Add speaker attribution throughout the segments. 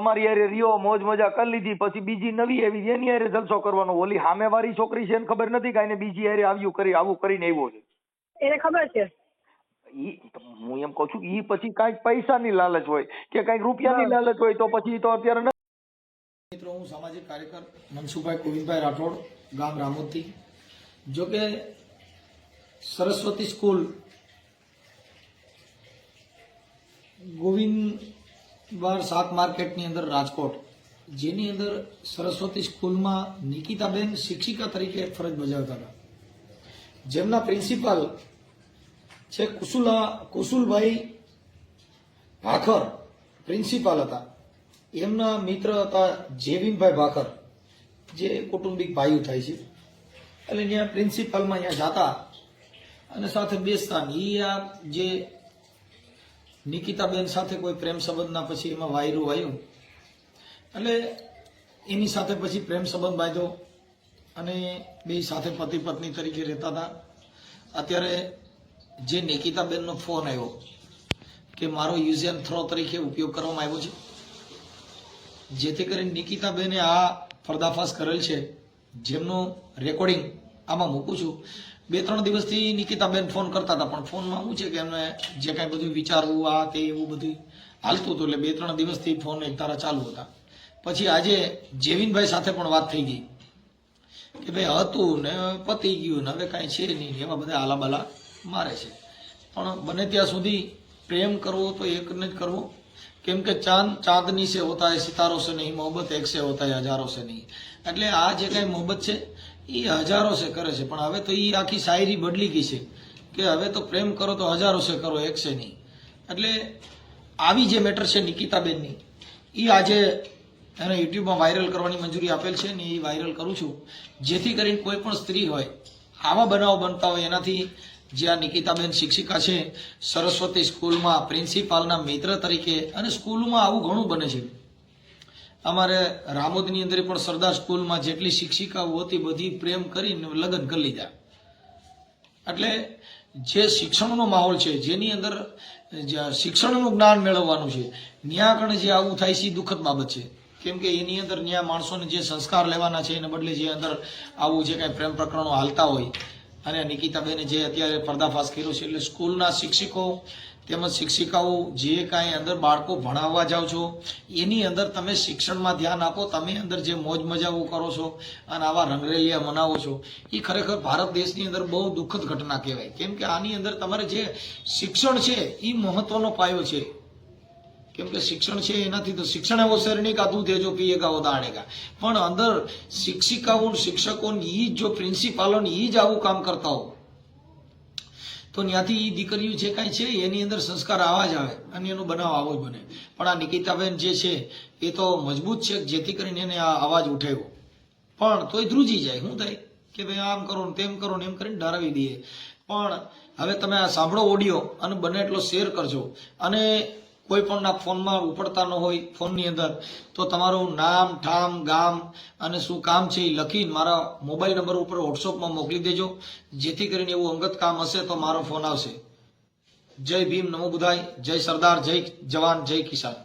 Speaker 1: તમારી હારે રહ્યો, મોજ મજા કરી લીધી, પછી બીજી નવી એવી એની હારે જલસો કરવાનો. ઓલી સામેવાળી છોકરી છે એને ખબર નથી કે આને બીજી હારે આવું કરીને આવ્યો છે.
Speaker 2: એને ખબર છે.
Speaker 1: હું એમ કઉ છું કે ઈ પછી કાંઈક પૈસાની લાલચ હોય કે કાંઈક રૂપિયાની લાલચ હોય તો પછી તો અત્યારે
Speaker 3: મિત્રો, હું સામાજિક કાર્યકર મનસુખભાઈ ગોવિંદભાઈ રાઠોડ, ગામ રામોદથી. જો કે સરસ્વતી સ્કૂલ ગોવિંદવાર શાક માર્કેટની અંદર રાજકોટ, જેની અંદર સરસ્વતી સ્કૂલમાં નિકિતાબેન શિક્ષિકા તરીકે ફરજ બજાવતા હતા, જેમના પ્રિન્સિપાલ છે કુશુલભાઈ ભાખર પ્રિન્સિપાલ હતા. એમના મિત્ર હતા જેવિનભાઈ ભાખર, જે કૌટુંબિક ભાઈઓ થાય છે. એટલે ત્યાં પ્રિન્સિપાલમાં અહીંયા જાતા અને સાથે બેસતા. એ આ જે નિકિતાબેન સાથે કોઈ પ્રેમ સંબંધના પછી એમાં વાયરું આવ્યું, એટલે એની સાથે પછી પ્રેમ સંબંધ બાંધ્યો અને બે સાથે પતિ પત્ની તરીકે રહેતા હતા. અત્યારે જે નિકિતાબેનનો ફોન આવ્યો કે મારો યુઝ એન્ડ થ્રો તરીકે ઉપયોગ કરવામાં આવ્યો છે, જેથી કરીને નિકિતાબેને આ પર્દાફાશ કરેલ છે, જેમનું રેકોર્ડિંગ આમાં મૂકું છું. 2-3 દિવસથી નિકિતાબેન ફોન કરતા હતા, પણ ફોનમાં શું છે કે એમને જે કાંઈ બધું વિચારવું આ તે એવું બધું હાલતું હતું, એટલે 2-3 દિવસથી ફોન એક તારા ચાલુ હતા. પછી આજે જેવિનભાઈ સાથે પણ વાત થઈ ગઈ કે ભાઈ હતું ને પતી ગયું ને હવે કાંઈ છે નહીં, એવા બધા આલાબાલા મારે છે. પણ બને ત્યાં સુધી પ્રેમ કરવો તો એકને જ કરવો, કેમ કે ચાંદ ચાંદની સે હોતા है, सितारों से नहीं मोहब्बत, एक से होता है हजारों से नहीं. એટલે આ જે કઈ મોહબ્બત છે એ હજારો સે કરે છે, પણ હવે તો એ આખી શાયરી બદલી ગઈ છે કે હવે તો પ્રેમ કરો તો હજારો સે કરો, એક સે નહીં. એટલે આવી જે મેટર છે નિકિતાબેનની, એ આજે એને યુટ્યુબમાં વાયરલ કરવાની મંજૂરી આપેલ છે ને એ વાયરલ કરું છું, જેથી કરીને કોઈ પણ સ્ત્રી હોય આવા બનાવો બનતા હોય એનાથી જે આ નિકિતાબેન શિક્ષિકા છે સરસ્વતી સ્કૂલમાં પ્રિન્સિપાલના મિત્ર તરીકે, અને સ્કૂલમાં આવું ઘણું બને છે. અમારે રામોદની અંદર પણ સરદાર સ્કૂલમાં જેટલી શિક્ષિકાઓ હતી બધી પ્રેમ કરીને લગ્ન કરી લીધા. એટલે જે શિક્ષણનો માહોલ છે, જેની અંદર શિક્ષણનું જ્ઞાન મેળવવાનું છે, ત્યાં આગળ જે આવું થાય છે એ દુઃખદ બાબત છે. કેમ કે એની અંદર ત્યાં માણસોને જે સંસ્કાર લેવાના છે એને બદલે જે અંદર આવું જે કાંઈ પ્રેમ પ્રકરણો હાલતા હોય, અને નિકિતાબેને જે અત્યારે પર્દાફાશ કર્યો છે, એટલે સ્કૂલના શિક્ષકો તેમજ શિક્ષિકાઓ જે કાંઈ અંદર બાળકો ભણાવવા જાઓ છો એની અંદર તમે શિક્ષણમાં ધ્યાન આપો. તમે અંદર જે મોજ મજાઓ કરો છો અને આવા રંગરેલિયા મનાવો છો એ ખરેખર ભારત દેશની અંદર બહુ દુઃખદ ઘટના કહેવાય. કેમ કે આની અંદર તમારે જે શિક્ષણ છે એ મહત્વનો પાયો છે. કેમ કે શિક્ષણ છે એનાથી તો શિક્ષણ એવો શેર નહીં કા દૂધ જો પીએગા વો દાણેગા, પણ અંદર શિક્ષિકાઓ શિક્ષકો એ જો પ્રિન્સિપાલો એ જ આવું કામ કરતા હો તો ત્યાંથી દીકરીઓ જે કાંઈ છે એની અંદર સંસ્કાર આવા જ આવે અને એનો બનાવ આવો જ બને. પણ આ નિકિતાબેન જે છે એ તો મજબૂત છે, જેથી કરીને એને આ અવાજ ઉઠાવ્યો, પણ તોય ધ્રુજી જાય. શું થાય કે ભાઈ આમ કરો ને તેમ કરો ને એમ કરીને ડરાવી દઈએ. પણ હવે તમે આ સાંભળો ઓડિયો અને બને એટલો શેર કરજો. અને કોઈ પણના ફોનમાં ઉપડતા ન હોય ફોનની અંદર તો તમારું નામ, ઠામ, ગામ અને શું કામ છે એ લખીને મારા મોબાઈલ નંબર ઉપર વોટ્સઅપમાં મોકલી દેજો, જેથી કરીને એવું અંગત કામ હશે તો મારો ફોન આવશે. જય ભીમ, નમો બુધાય, જય સરદાર, જય જવાન, જય કિસાન.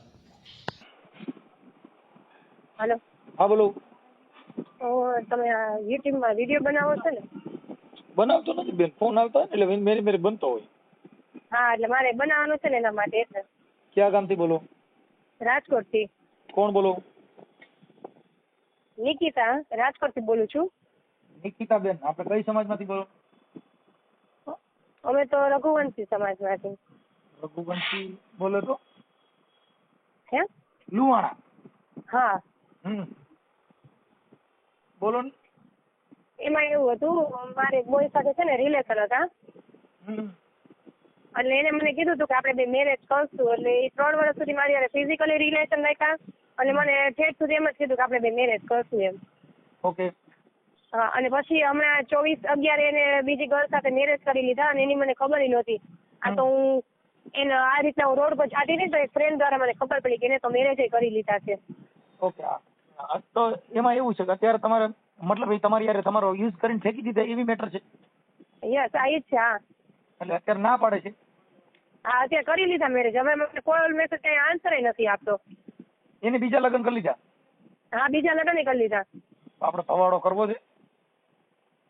Speaker 2: હાલો.
Speaker 1: હા બોલો.
Speaker 2: તમે યુટ્યુબમાં વિડીયો બનાવો છો ને?
Speaker 1: બનાવતો નથી બેન, ફોન આવતા એટલે મેરે બનતો હોય.
Speaker 2: હા, એટલે મારે બનાવવાનું છે ને એના માટે. એટલે
Speaker 1: ક્યાં ગામથી બોલો?
Speaker 2: રાજકોટ થી.
Speaker 1: કોણ બોલો?
Speaker 2: નિકિતા, રાજકોટ થી બોલું છું.
Speaker 1: નિકિતાબેન, આપણે કઈ સમાજમાંથી બોલો?
Speaker 2: અમે તો રઘુવંશી સમાજમાંથી.
Speaker 1: રઘુવંશી બોલે તો
Speaker 2: હે?
Speaker 1: લુહાણા.
Speaker 2: હા.
Speaker 1: બોલો ને.
Speaker 2: એમાં એવું હતું, મારે બોય સાથે છે ને રિલેશન હતા, એટલે એને મને કીધું હતું કે આપણે બે મેરેજ કરશું. એટલે એ 3 વર્ષ સુધી મારી યારે ફિઝિકલી રિલેશન રાખ્યા અને મને ઠેઠ સુધી એમ જ કીધું કે આપણે બે મેરેજ કરશું એમ.
Speaker 1: ઓકે.
Speaker 2: હા, અને પછી હમણાં 24/11 એને બીજી ગર્લ સાથે મેરેજ કરી લીધા અને એની મને ખબર નહોતી. આ તો હું એને આ રીતના હું રોડ પર જાતી ને તો એક ફ્રેન્ડ દ્વારા મને ખબર પડી કે એને તો મેરેજ કરી લીધા છે.
Speaker 1: ઓકે. તો એમાં એવું છે કે અત્યારે તમારે મતલબ તમારી યારે તમારો યુઝ કરીને ફેંકી દીધા એવી મેટર છે?
Speaker 2: યસ, આ ઈ જ છે. હા,
Speaker 1: એટલે અત્યારે ના પાડે છે?
Speaker 2: હા, અત્યારે કરી લીધા મેરેજ. હવે મને કોલ મેસેજ કઈ આન્સર નથી આપતો.
Speaker 1: એને બીજા લગ્ન કરી લીધા?
Speaker 2: હા બીજા લગ્ન કરી લીધા.
Speaker 1: આપણે ભવાડો કરવો છે?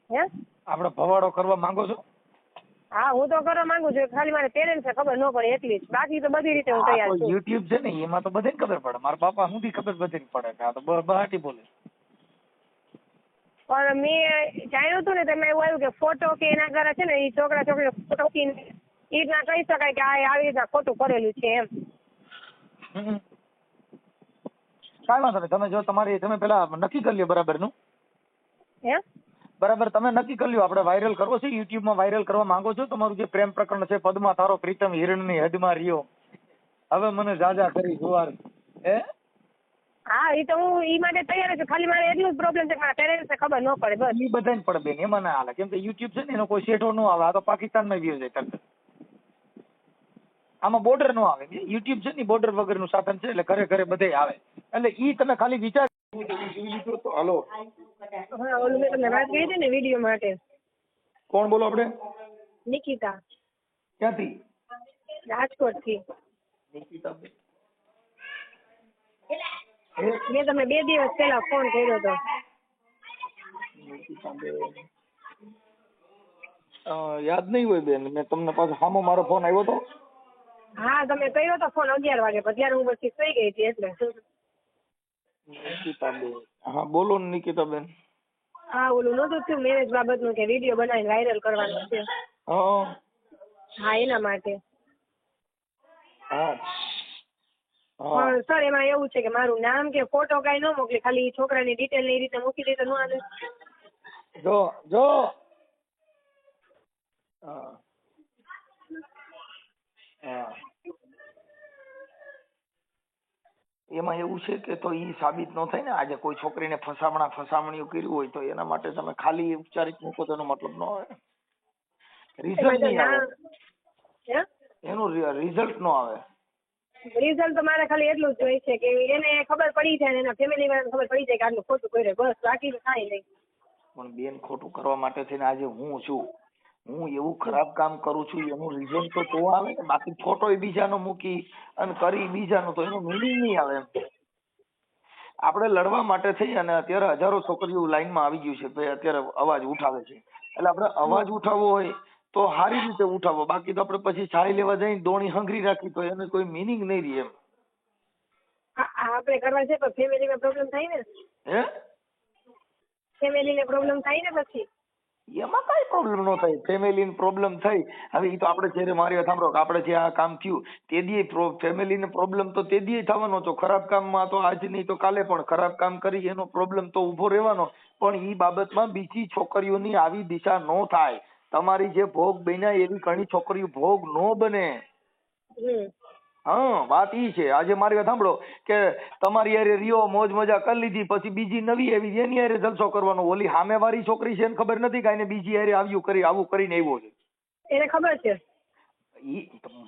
Speaker 2: હે?
Speaker 1: આપણે ભવાડો કરવા માંગો છો?
Speaker 2: હા હું તો કરવા માંગુ છું, ખાલી મારે પેરેન્ટ્સ ખબર ન પડે એટલી જ, બાકી તો બધી રીતે હું
Speaker 1: આ
Speaker 2: તૈયાર
Speaker 1: તો
Speaker 2: છું.
Speaker 1: યુટ્યુબ છે ને એમાં તો બધાને ખબર પડે. મારા બાપા સુધી ખબર બધાને પડે કે આ તો બહાટી બોલે.
Speaker 2: પણ મેં જાણ્યું હતું ને તો એમાં એવું આવ્યું કે ફોટો કે એના ઘરે છે ને એ છોકરા છોકરી ફોટો એ રીતના કહી શકાય કે આ આવી રીતના ખોટું કરેલું છે એમ.
Speaker 1: હમ. કાંઈ વાંધો નહીં. તમે જો તમે પેલા નક્કી કરી લ્યો બરાબરનું.
Speaker 2: હે?
Speaker 1: બરાબર તમે નક્કી કરી લ્યો. આપણે વાયરલ કરવો છે, યુટ્યુબમાં વાયરલ કરવા માંગો છો? તમારું જે પ્રેમ પ્રકરણ છે, પદમાં તારો પ્રીતમ હિરણની હદમાં રહ્યો, હવે મને જાજા કરી જુવાર, હે?
Speaker 2: હા એ તો હું ઈ માટે તૈયાર છું, ખાલી મારે એટલું જ પ્રોબ્લેમ છે કે મારા પેરેન્ટ્સને ખબર ન પડે બસ.
Speaker 1: ઈ બધાને પડે બેન, એમાં ના હાલે. કેમ કે યુટ્યુબ છે ને એનો કોઈ શેઠો ન આવે. આ તો પાકિસ્તાનમાં વ્યૂ જાય તરત. આમાં બોર્ડર નો આવે. યુટ્યુબ છે ને બોર્ડર વગરનું સાધન છે, એટલે ઘરે ઘરે બધે આવે. એટલે ઈ તમે ખાલી વિચાર તો હાલો.
Speaker 2: હા ઓલું મેં તમને વાત કરી હતી ને વિડીયો માટે.
Speaker 1: કોણ બોલો આપણે?
Speaker 2: નિકિતા.
Speaker 1: ક્યાંથી?
Speaker 2: રાજકોટ થી.
Speaker 1: નિકિતા બેન.
Speaker 2: મેં તમને 2 દિવસ પહેલા ફોન કર્યો હતો.
Speaker 1: નિકિતા બેન યાદ નહીં હોય બેન. મેં તમને પાછો સામો મારો ફોન આવ્યો હતો.
Speaker 2: હા તમે કર્યો હતો ફોન 11 વાગે, અત્યારે હું પછી સુઈ ગઈ હતી એટલે.
Speaker 1: નિકિતા બેન, હા બોલો ને નિકિતા બેન.
Speaker 2: હા ઓલું નહોતું થયું મેરેજ બાબતનું કે વિડીયો બનાવીને વાયરલ કરવાનો છે.
Speaker 1: હા
Speaker 2: હા એના માટે.
Speaker 1: હા
Speaker 2: પણ સર એમાં એવું છે કે મારું નામ કે ફોટો કાંઈ ન મોકલી, ખાલી છોકરાની ડિટેલ ને એ રીતે મૂકી દે તો ન હાલે?
Speaker 1: જો હા હા એમાં એવું છે કે તો ઈ સાબિત ન થાય ને. આજે કોઈ છોકરીને ફસામણીઓ કર્યું હોય તો એના માટે તમે ખાલી ઉપચારિક મૂકો તો એનો મતલબ ન આવે. રિઝલ્ટ નહીં આવે. એનું રિઝલ્ટ ન આવે.
Speaker 2: રિઝલ્ટ તો મારે ખાલી એટલું જ હોય છે કે એને ખબર પડી જાય ને એના ફેમિલી વાળાને ખબર પડી જાય કે આટલું ખોટું કર્યું, બસ બાકી તો કાંઈ નહીં.
Speaker 1: પણ બેન ખોટું કરવા માટે થઈને આજે હું છું, હું એવું ખરાબ કામ કરું છું એનું રિઝલ્ટ તો આવે ને. બાકી ફોટો બીજાનો મૂકી અને કરી બીજાનો તો એનો મિનિંગ નહીં આવે એમ. આપણે લડવા માટે થઈ અને અત્યારે હજારો છોકરીઓ લાઈનમાં આવી ગયું છે ભાઈ, અત્યારે અવાજ ઉઠાવે છે. એટલે આપણે અવાજ ઉઠાવવો હોય તો સારી રીતે ઉઠાવો. બાકી તો આપણે પછી છાઈ લેવા જઈને દોણી હંગરી રાખી તો એને કોઈ મિનિંગ નહીં રહે એમ.
Speaker 2: આપણે કરવા છે પણ ફેમિલીમાં પ્રોબ્લેમ થાય ને.
Speaker 1: હે?
Speaker 2: ફેમિલીને પ્રોબ્લેમ થાય ને પછી.
Speaker 1: એમાં કઈ પ્રોબ્લેમ ન થાય. ફેમિલીને પ્રોબ્લેમ થઈ, હવે એ તો આપણે જ્યારે મારી વાત સાંભળો કે આપણે જે આ કામ થયું તે દી ફેમિલીને પ્રોબ્લેમ તો તે દી થવાનો છો. ખરાબ કામમાં તો આજ નહીં તો કાલે પણ ખરાબ કામ કરી એનો પ્રોબ્લેમ તો ઉભો રહેવાનો. પણ એ બાબતમાં બીજી છોકરીઓની આવી દિશા ન થાય. તમારી જે ભોગ બન્યા એવી ઘણી છોકરીઓ ભોગ ન બને. હા વાત ઈ છે. આજે મારી વાત સાંભળો કે તમારી હારે રિયો મોજ મજા કરી લીધી, પછી બીજી નવી એવી એની હારે જલસો કરવાનો. ઓલી સામેવાળી છોકરી છે એને ખબર નથી કે આને બીજી હારે આવું કરીને આવ્યો છે.
Speaker 2: એને ખબર છે.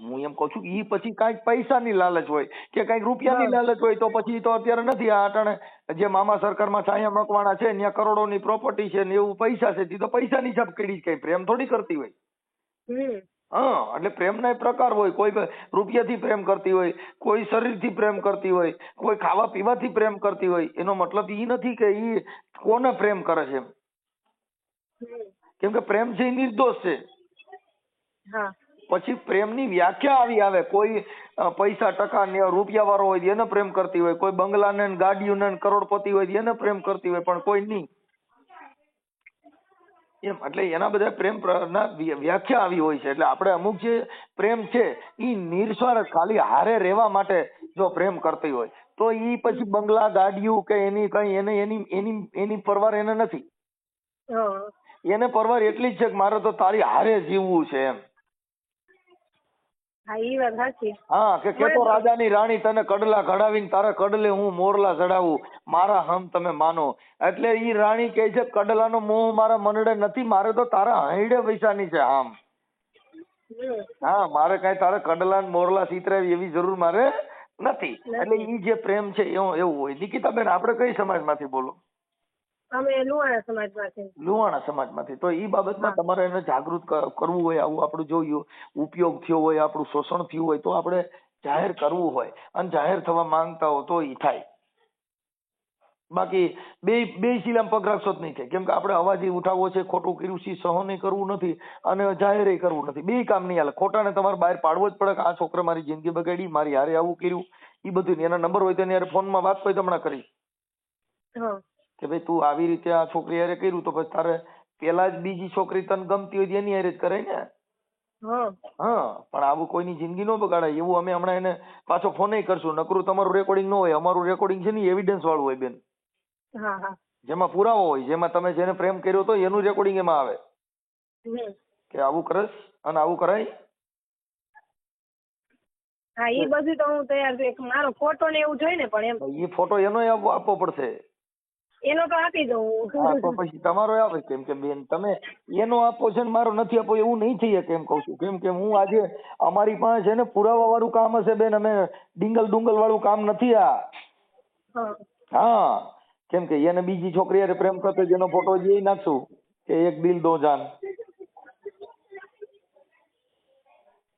Speaker 1: હું એમ કઉ છું ઈ પછી કઈક પૈસાની લાલચ હોય કે કઈક રૂપિયાની લાલચ હોય તો પછી તો અત્યારે નથી. આ અટાણે જે મામા સરકારમાં છાયા મકવાણા છે ત્યાં કરોડોની પ્રોપર્ટી છે ને એવું પૈસા છે, તો પૈસાની છાપ કરી કઈ પ્રેમ થોડી કરતી હોય. હા એટલે પ્રેમના પ્રકાર હોય. કોઈ રૂપિયાથી પ્રેમ કરતી હોય, કોઈ શરીરથી પ્રેમ કરતી હોય, કોઈ ખાવા પીવાથી પ્રેમ કરતી હોય. એનો મતલબ ઈ નથી કે ઈ કોને પ્રેમ કરે છે. કેમ કે પ્રેમ છે એ નિર્દોષ છે. પછી પ્રેમની વ્યાખ્યા આવી આવે. કોઈ પૈસા ટકા ને રૂપિયા વાળો હોય એને પ્રેમ કરતી હોય, કોઈ બંગલાને ગાડીઓને કરોડપતિ હોય એને પ્રેમ કરતી હોય, પણ કોઈ નહીં એમ. એટલે એના બધા પ્રેમ ના વ્યાખ્યા આવી હોય છે. એટલે આપણે અમુક જે પ્રેમ છે ઈ નિર્સ્વાર્થ ખાલી હારે રહેવા માટે જો પ્રેમ કરતી હોય તો ઈ પછી બંગલા ગાડીઓ કે એની કઈ એની પરવાર એને નથી. એને પરવાર એટલી જ છે કે મારે તો તારી હારે જીવવું છે એમ. હા કે કેતો રાજાની રાણી તને કડલા ઘડાવીને તારા કડલે હું મોરલા ચડાવું, મારા હમ તમે માનો. એટલે ઈ રાણી કહે છે કડલાનો મોહ મારા મનડે નથી, મારે તો તારા હૈડે પૈસાની છે આમ. હા મારે કઈ તારા કડલા મોરલા સીતરાવી એવી જરૂર મારે નથી. એટલે ઈ જે પ્રેમ છે એવું હોય. નિકિતાબેન આપણે કઈ સમાજમાંથી બોલો?
Speaker 2: અમે લુહાણા સમાજમાંથી.
Speaker 1: લુહાણા સમાજમાંથી. તો ઈ બાબતમાં તમારે એને જાગૃત કરવું હોય, આવું આપણું જો ઉપયોગ થયો હોય, આપણું શોષણ થયું હોય તો આપણે જાહેર કરવું હોય અને જાહેર થવા માંગતા હો તો ઈ થાય. બાકી બે શીલામાં પગ રાખશો જ નહીં થાય. કેમ કે આપણે અવાજ ઉઠાવવો છે, ખોટું કર્યું છે સહન કરવું નથી અને જાહેર કરવું નથી. બે કામ નહીં હાલે. ખોટાને તમારે બહાર પાડવો જ પડે કે આ છોકરા મારી જિંદગી બગાડી, મારી હારે આવું કર્યું. એ બધું એના નંબર હોય તો એની હારે ફોનમાં વાત હોય તો હમણાં કરી કે ભાઈ તું આવી રીતે આ છોકરી હારે કર્યું તો પછી તારે પેલા જ બીજી છોકરી તને ગમતી હોય તો એની હારે જ કરાય ને. હા, પણ આવું કોઈની જિંદગી ન બગાડાય એવું અમે હમણાં એને પાછો ફોન કરશું. નકરું તમારું રેકોર્ડિંગ ન હોય. અમારું રેકોર્ડિંગ છે ને એવિડન્સ વાળું હોય બેન, જેમાં પુરાવો હોય, જેમાં તમે જેને પ્રેમ કર્યો તો એનું રેકોર્ડિંગ એમાં આવે કે આવું કરસ અને આવું કરાય.
Speaker 2: હા, એ બધું તો હું તૈયાર છું. મારો ફોટો ને એવું જોઈ ને, પણ એમ
Speaker 1: એ ફોટો એનો આપવો પડશે.
Speaker 2: એનો તો આપી દઉં.
Speaker 1: હા, તો પછી તમારો આવે. કેમ કે બેન તમે એનો આપો છે ને મારો નથી આપો એવું નહીં થઈ શકે એમ કઉ છું. કેમ કે હું આજે અમારી પાસે છે ને પુરાવા વાળું કામ હશે બેન. અમે ડિંગલ વાળું કામ નથી આ. હા, કેમ કે એને બીજી છોકરી હારે પ્રેમ કરતો જેનો ફોટો જે નાખશું કે એક દિલ દો જાન,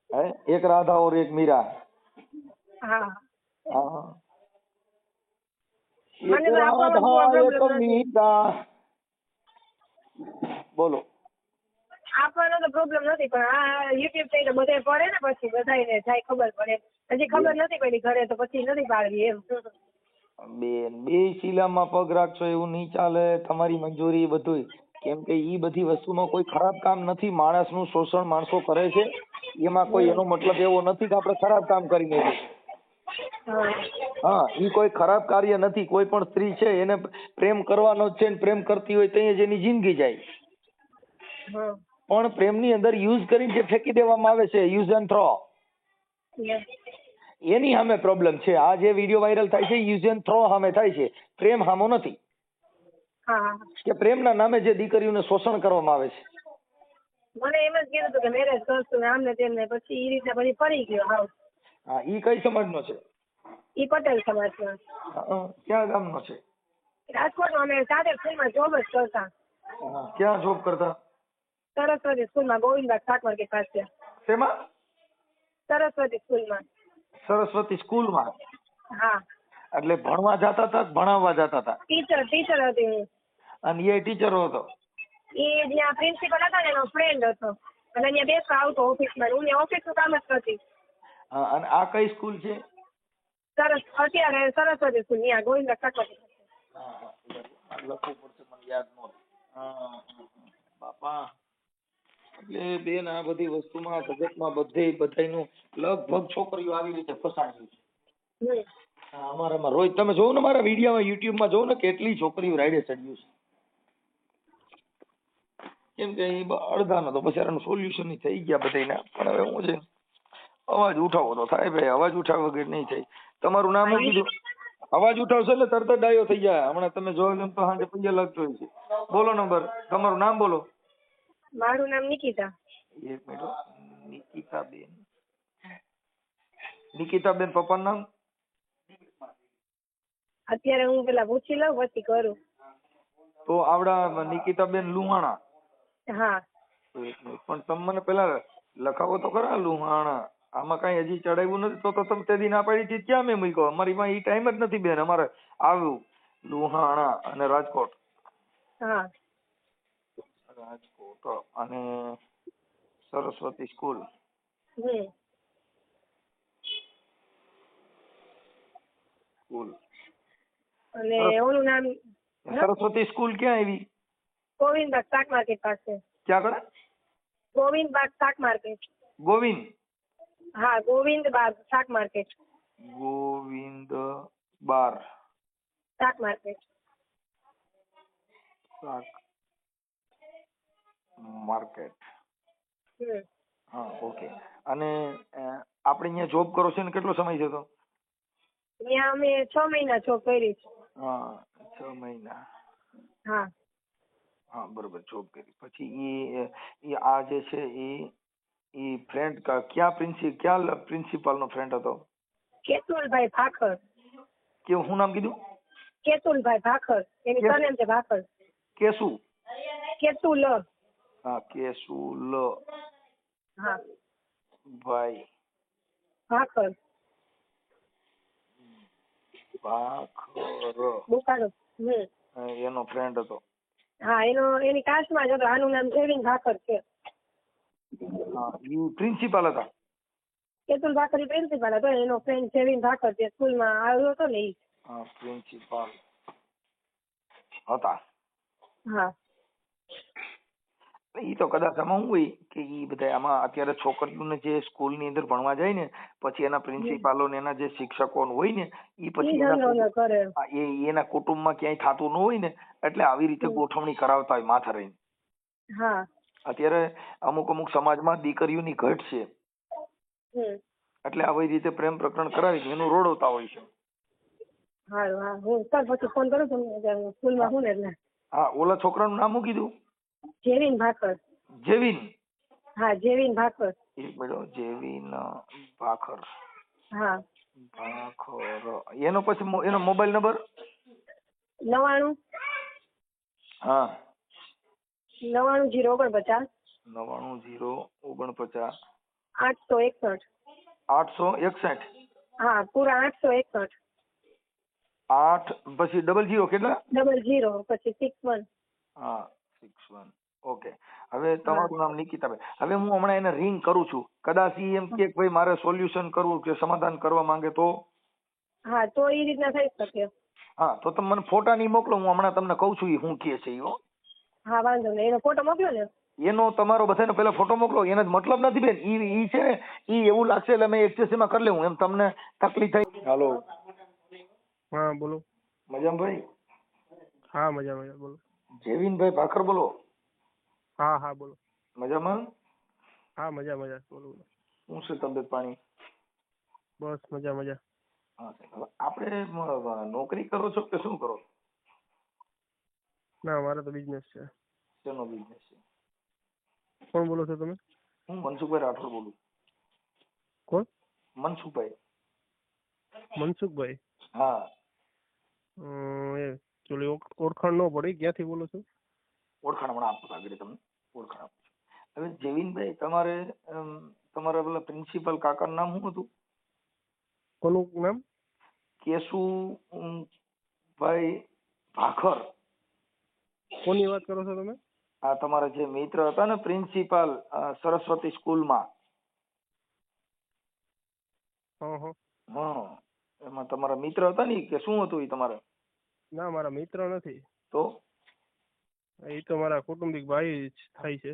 Speaker 1: હે એક રાધા और एक मीरा.
Speaker 2: હા,
Speaker 1: हाँ,
Speaker 2: મને તો આપવાનો પ્રોબ્લેમ નથી.
Speaker 1: બોલો.
Speaker 2: આપવાનો તો પ્રોબ્લેમ નથી, પણ આ યુટ્યુબ થઈ તો બધે પડે ને, પછી બધાને જાય ખબર પડે. હજી ખબર નથી પડી ઘરે તો પછી નથી પાડવી એમ.
Speaker 1: બેન બે શીલામાં પગ રાખશો એવું નહીં ચાલે. તમારી મંજૂરી બધું. કેમ કે ઈ બધી વસ્તુમાં કોઈ ખરાબ કામ નથી. માણસનું શોષણ માણસો કરે છે એમાં કોઈ એનો મતલબ એવો નથી કે આપણે ખરાબ કામ કરીને. હા, ઈ કોઈ ખરાબ કાર્ય નથી. કોઈ પણ સ્ત્રી છે એને પ્રેમ કરવાનો જ છે ને પ્રેમ કરતી હોય ત્યાં જ એની જિંદગી જાય. પણ પ્રેમની અંદર યુઝ કરીને જે ફેંકી દેવામાં આવે છે, યુઝ એન્ડ થ્રો, એની સામે પ્રોબ્લેમ છે. આ જે વિડીયો વાયરલ થાય છે યુઝ એન્ડ થ્રો સામે થાય છે. પ્રેમ સામો નથી. કે પ્રેમના નામે જે દીકરીઓને શોષણ કરવામાં આવે છે.
Speaker 2: મને એમ જ કીધું હતું કે મેરેજ કરશું આમને તેમને, પછી એ રીતના પછી ફરી ગયો. હાવ.
Speaker 1: હા, ઈ કઈ સમાજનો છે?
Speaker 2: ઈ પટેલ સમાજનો.
Speaker 1: ક્યાં ગામનો છે?
Speaker 2: રાજકોટમાં. અમે સાથે સ્કૂલમાં જોબ જ કરતા.
Speaker 1: ક્યાં જોબ કરતા?
Speaker 2: સરસ્વતી સ્કૂલમાં, ગોવિંદબાગ શાક માર્કેટ પાસે.
Speaker 1: શેમાં?
Speaker 2: સરસ્વતી સ્કૂલમાં.
Speaker 1: સરસ્વતી સ્કૂલમાં?
Speaker 2: હા.
Speaker 1: એટલે ભણવા જતા હતા કે ભણાવવા જતા હતા?
Speaker 2: ટીચર હતી હું.
Speaker 1: અને એ ટીચરો હતો?
Speaker 2: એ જ્યાં પ્રિન્સિપલ હતા ને એનો ફ્રેન્ડ હતો, અને અહીંયા બેસવા આવતો ઓફિસમાં. હું ઓફિસનું કામ જ કરતી.
Speaker 1: અને આ કઈ સ્કૂલ છે?
Speaker 2: અત્યારે સરસ્વતી સ્કૂલ ત્યાં ગોવિંદબાગ શાક માર્કેટ.
Speaker 1: લખવું પડશે, મને યાદ નહોતું. બાપા, એટલે બેન આ બધી વસ્તુમાં જગતમાં બધાયનું લગભગ છોકરીઓ આવી રીતે ફસાણી છે. અમારામાં રોજ તમે જોવો ને મારા વિડીયોમાં યુટ્યુબમાં જોવો ને કેટલી છોકરીઓ રાઈડે ચડ્યું છે. કેમ કે એ અડધાનો તો બચારાનું સોલ્યુશન થઈ ગયા બધાયના. પણ હવે હું છે અવાજ ઉઠાવો તો થાય ભાઈ. અવાજ ઉઠાવવા વગર નહીં થાય. તમારું નામ શું કીધું? અવાજ ઉઠાવશો એટલે તરત જ ડાયો થઈ જાય. હમણાં તમે જોઈ લો તો સાંજે પૈયા લાગતો હોય છે. બોલો નંબર. તમારું નામ બોલો.
Speaker 2: મારું નામ નિકિતા.
Speaker 1: એક મિનિટ. નિકિતાબેન. નિકિતાબેન, પપ્પાનું નામ?
Speaker 2: અત્યારે હું પેલા પૂછી લઉં પછી કરું.
Speaker 1: તો આવડા નિકિતાબેન લુહાણા?
Speaker 2: હા.
Speaker 1: એક મિનિટ, પણ તમે મને પેલા લખાવો તો ખરા લુહાણા. આમાં કઈ હજી ચડાવ્યું નથી. તો તમે તે દી ના પાડી હતી ક્યાં મેં મૂક્યો? અમારી પાસે ઈ ટાઈમ જ નથી બેન. અમારે આવ્યું લુહાણા અને રાજકોટ.
Speaker 2: હા.
Speaker 1: રાજકોટ અને સરસ્વતી સ્કૂલ. સ્કૂલ
Speaker 2: અને ઓનું નામ
Speaker 1: સરસ્વતી સ્કૂલ ક્યાં આવી?
Speaker 2: ગોવિંદબાગ શાક માર્કેટ પાસે.
Speaker 1: ક્યાં કરે?
Speaker 2: ગોવિંદબાગ શાક માર્કેટ.
Speaker 1: ગોવિંદ?
Speaker 2: હા, ગોવિંદબાગ શાક માર્કેટ.
Speaker 1: ગોવિંદ બાર
Speaker 2: શાક માર્કેટ.
Speaker 1: શાક માર્કેટ. હા, ઓકે. અને આપણે અહીંયા જોબ કરો છો ને કેટલો સમય છે? તો
Speaker 2: ત્યાં અમે 6 મહિના જોબ કરી છે.
Speaker 1: હા, 6 મહિના.
Speaker 2: હા.
Speaker 1: હા, બરોબર. જોબ કરી પછી એ આ જે છે એ ફ્રેન્ડ ક્યાં પ્રિન્સિપાલ નો ફ્રેન્ડ હતો?
Speaker 2: કેતુલભાઈ ભાખર.
Speaker 1: કે શું નામ કીધું?
Speaker 2: કેતુલભાઈ ભાખર. એની સરનેમ છે ભાખર.
Speaker 1: કેસુ?
Speaker 2: કેતુલ.
Speaker 1: હા, કેસુલ.
Speaker 2: હા.
Speaker 1: ભાઈ
Speaker 2: ભાખર.
Speaker 1: ભાખર
Speaker 2: બુકાનો.
Speaker 1: એનો ફ્રેન્ડ હતો.
Speaker 2: હા, એની કાસ્ટમાં જ હતો. આનું નામ જેવીન ભાકર છે.
Speaker 1: હા, ઈ પ્રિન્સિપાલ હતા.
Speaker 2: કેતુલ ભાકર પ્રિન્સિપાલ હતો. એનો ફ્રેન્ડ જેવીન ભાકર જે સ્કૂલમાં આવ્યો હતો ને ઈ.
Speaker 1: હા, પ્રિન્સિપાલ હતા.
Speaker 2: હા.
Speaker 1: ઈ તો કદાચ આમાં શું હોય કે ઈ બધા આમાં અત્યારે છોકરીઓને જે સ્કૂલની અંદર ભણવા જાય ને પછી એના પ્રિન્સિપાલો ને એના જે શિક્ષકો હોય ને ઈ પછી એના કુટુંબમાં ક્યાંય થતું ન હોય ને એટલે આવી રીતે ગોઠવણી કરાવતા હોય માથા રહીને.
Speaker 2: હા.
Speaker 1: અત્યારે અમુક સમાજમાં દીકરીઓની ઘટ છે એટલે આવી રીતે પ્રેમ પ્રકરણ કરાવી એનું રોડવતા હોય છે.
Speaker 2: હા, હું પછી ફોન કરું તમને સ્કૂલમાં હું ને એટલે.
Speaker 1: હા, ઓલા છોકરાનું નામ શું કીધું?
Speaker 2: જેવીન ભાકર.
Speaker 1: જેવીન?
Speaker 2: હા, જેવીન ભાકર.
Speaker 1: એક મિનિટ, જેવીન ભાખર.
Speaker 2: હા.
Speaker 1: ભાખર. એનો પછી એનો મોબાઈલ નંબર?
Speaker 2: 99.
Speaker 1: હા.
Speaker 2: 99
Speaker 1: 049.
Speaker 2: 861.
Speaker 1: 861.
Speaker 2: હા, પૂરા 861.
Speaker 1: 8 પછી 00 કેટલા?
Speaker 2: 00 પછી 61.
Speaker 1: હા, 61. ઓકે. હવે તમારું નામ નિકિતાબેન. હવે હું હમણાં એને રિંગ કરું છું. કદાચ ઈ એમ કે ભાઈ મારે સોલ્યુશન કરવું કે સમાધાન કરવા માંગે તો?
Speaker 2: હા, તો એ રીતના થઈ શકે.
Speaker 1: હા, તો તમે મને ફોટા નહીં મોકલો. હું હમણાં તમને કહું છું ઈ શું કહે છે ઈ. હો.
Speaker 2: હા, વાંધો નહીં. એનો ફોટો મોકલો ને.
Speaker 1: એનો તમારો બધાનો પેલા ફોટો મોકલો. એનો જ મતલબ નથી બેન. ઈ છે ને ઈ એવું લાગશે એટલે મેં એક્સેસમાં કરી લેવું એમ તમને તકલીફ થાય. હાલો.
Speaker 4: હા, બોલો.
Speaker 1: મજામાં ભાઈ?
Speaker 4: હા, મજા બોલો.
Speaker 1: જેવીનભાઈ ભાખર બોલો?
Speaker 4: હા, બોલો.
Speaker 1: મજામાં?
Speaker 4: હા, મજા બોલો.
Speaker 1: શું છે તબિયત પાણી?
Speaker 4: બસ મજા.
Speaker 1: હા, આપણે નોકરી કરો છો કે શું કરો?
Speaker 4: ના, મારો તો બિઝનેસ છે.
Speaker 1: શેનો બિઝનેસ છે?
Speaker 4: કોણ બોલો છો તમે?
Speaker 1: હું મનસુખભાઈ રાઠોડ બોલું.
Speaker 4: કોણ?
Speaker 1: મનસુખભાઈ.
Speaker 4: મનસુખભાઈ?
Speaker 1: હા.
Speaker 4: એ ચોલી ઓળખાણ ન પડી. ક્યાંથી બોલો છો?
Speaker 1: ઓળખાણ હમણાં આપું આગળ તમને ઓળખાણ આપું. હવે જેવીનભાઈ તમારા પેલા પ્રિન્સિપલ કાકાનું નામ શું હતું?
Speaker 4: કોનું નામ?
Speaker 1: કેશુભાઈ ભાખર.
Speaker 4: કોની વાત કરો છો તમે?
Speaker 1: આ તમારા જે મિત્ર હતા ને પ્રિન્સિપાલ સરસ્વતી સ્કૂલમાં. હા, એમાં તમારા મિત્ર હતા ને કે શું હતું એ તમારે?
Speaker 4: ના, મારા મિત્ર નથી.
Speaker 1: તો?
Speaker 4: એ તો મારા કુટુંબિક ભાઈ જ થાય છે.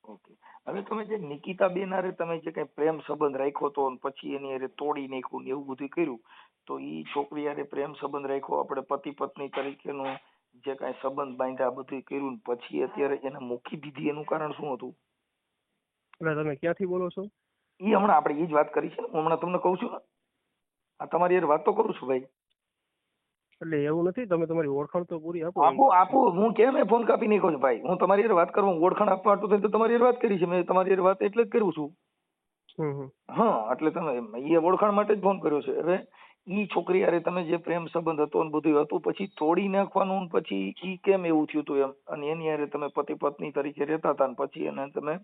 Speaker 1: ઓકે. હવે તમે જે નિકિતાબેન હારે તમે જે કઈ પ્રેમ સંબંધ રાખ્યો તો પછી એની હારે તોડી નાખ્યું ને એવું બધું કર્યું તો ઈ છોકરી હારે પ્રેમ સંબંધ રાખ્યો આપણે પતિ પત્ની તરીકેનો જે કઈ સંબંધ બાંધ્યા બધું કર્યું પછી અત્યારે એને મૂકી દીધી એનું કારણ શું હતું?
Speaker 4: એટલે તમે ક્યાંથી બોલો છો?
Speaker 1: ઈ હમણાં આપણે ઈ જ વાત કરી છે. હું હમણાં તમને કહું છું ને. આ તમારી હારે વાત તો કરું છું ભાઈ.
Speaker 4: એટલે એવું નથી, તમે તમારી ઓળખાણ તો પૂરી આપો.
Speaker 1: આપું. હું કેમ ફોન કાપી નાખ્યો છું ભાઈ? હું તમારી હારે વાત કરવા ઓળખાણ આપવા તો તમારી હારે વાત કરી છે. મેં તમારી હારે વાત એટલે જ કરું છું. હા, એટલે તમે એ ઓળખાણ માટે જ ફોન કર્યો છે. હવે ઈ છોકરી હારે તમે જે પ્રેમ સંબંધ હતો ને બધું હતું પછી તોડી નાખવાનું પછી ઈ કેમ એવું થયું હતું એમ અને એની હારે તમે પતિ પત્ની તરીકે રહેતા હતા ને પછી એને તમે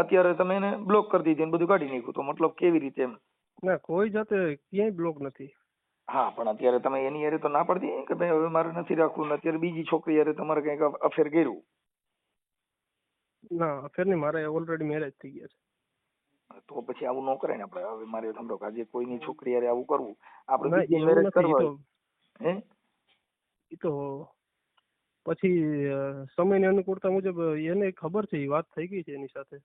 Speaker 1: અત્યારે તમે એને બ્લોક કરી દીધી ને બધું કાઢી નાખ્યું તો મતલબ કેવી રીતે એમ?
Speaker 4: ના, કોઈ જાતે ક્યાંય બ્લોક નથી.
Speaker 1: હા, પણ અત્યારે તમે એની હારે તો ના પડતી કે ભાઈ હવે મારે નથી રાખવું ને અત્યારે બીજી છોકરી હારે તમારે કઈક અફેર કર્યું?
Speaker 4: ના, અફેર નહીં, મારે ઓલરેડી મેરેજ થઈ ગયા છે.
Speaker 1: તો પછી આવું ન કરાય ને આપણે. હવે મારે સમજો કે આજે કોઈની છોકરી હારે આવું કરવું આપણે
Speaker 4: ના,
Speaker 1: બીજી
Speaker 4: એવું
Speaker 1: મેરેજ
Speaker 4: નથી.
Speaker 1: કરવા હે
Speaker 4: એ તો પછી સમયની અનુકૂળતા મુજબ એને ખબર છે, એ વાત થઈ ગઈ છે એની સાથે.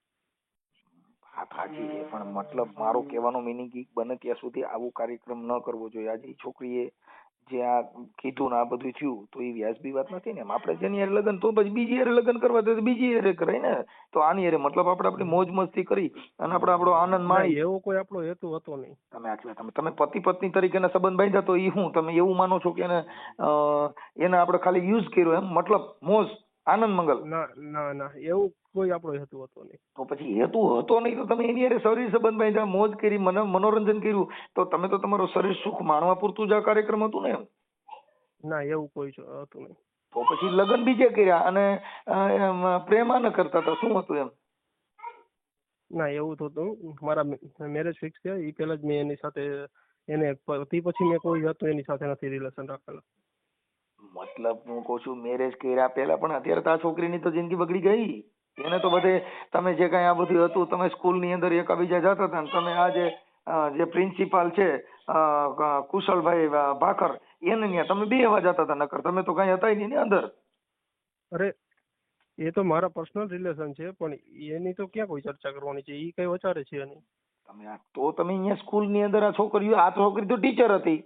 Speaker 1: વાત સાચી છે પણ મતલબ મારો કહેવાનો મિનિંગ બને ત્યાં સુધી આવું કાર્યક્રમ ન કરવો જોઈએ. આજે છોકરીએ જે આ કીધું ને આ બધું થયું તો એ વ્યાજબી વાત નથી ને. આપણે જેની હારે લગ્ન તો પછી બીજી હારે લગ્ન કરવા તો બીજી હારે કરાય ને. તો આની હારે મતલબ આપણે આપણી મોજ મસ્તી કરી અને આપણે આપણો આનંદ માણી.
Speaker 4: એવો કોઈ આપણો હેતુ હતો નહીં.
Speaker 1: તમે પતિ પત્ની તરીકેના સંબંધ બાંધ્યા તો એ શું તમે એવું માનો છો કે એને આપણે ખાલી યુઝ કર્યો એમ મતલબ મોજ આનંદ મંગલ?
Speaker 4: ના, એવું કોઈ આપણો હેતુ હતો નહીં.
Speaker 1: તો પછી હેતુ હતો નહીં તો તમે એની હારે શરીર સંબંધ બાંધ્યા મોજ કરી મનોરંજન કર્યું તો તમે તો તમારો શરીર સુખ માણવા પૂરતું જ આ કાર્યક્રમ હતું ને એમ?
Speaker 4: ના, એવું કોઈ હતું નહીં.
Speaker 1: તો પછી લગ્ન બીજે કર્યા અને પ્રેમ ન કરતા હતા શું હતું એમ?
Speaker 4: ના, એવું તો હતું. મારા મેરેજ ફિક્સ થયા એ પહેલા જ મેં એની સાથે એને પતિ પછી મેં કોઈ જાતનું એની સાથે નથી રિલેશન રાખેલા.
Speaker 1: મતલબ હું કહું છું મેરેજ કર્યા પહેલા પણ અત્યારે તો આ છોકરીની તો જિંદગી બગડી ગઈ. એને તો બધે તમે જે કઈ આ બધું હતું તમે સ્કૂલ ની અંદર એકબીજા જતા હતા ને તમે આ જે પ્રિન્સિપાલ છે કુશલભાઈ ભાકર એને ત્યાં તમે બે એવા જતા હતા, નકર તમે તો કઈ હતા નહીં ને અંદર.
Speaker 4: અરે એ તો મારા પર્સનલ રિલેશન છે, પણ એની તો ક્યાં કોઈ ચર્ચા કરવાની છે, એ કઈ વચારે છે એની.
Speaker 1: તમે અહીંયા સ્કૂલ ની અંદર આ છોકરી તો ટીચર હતી,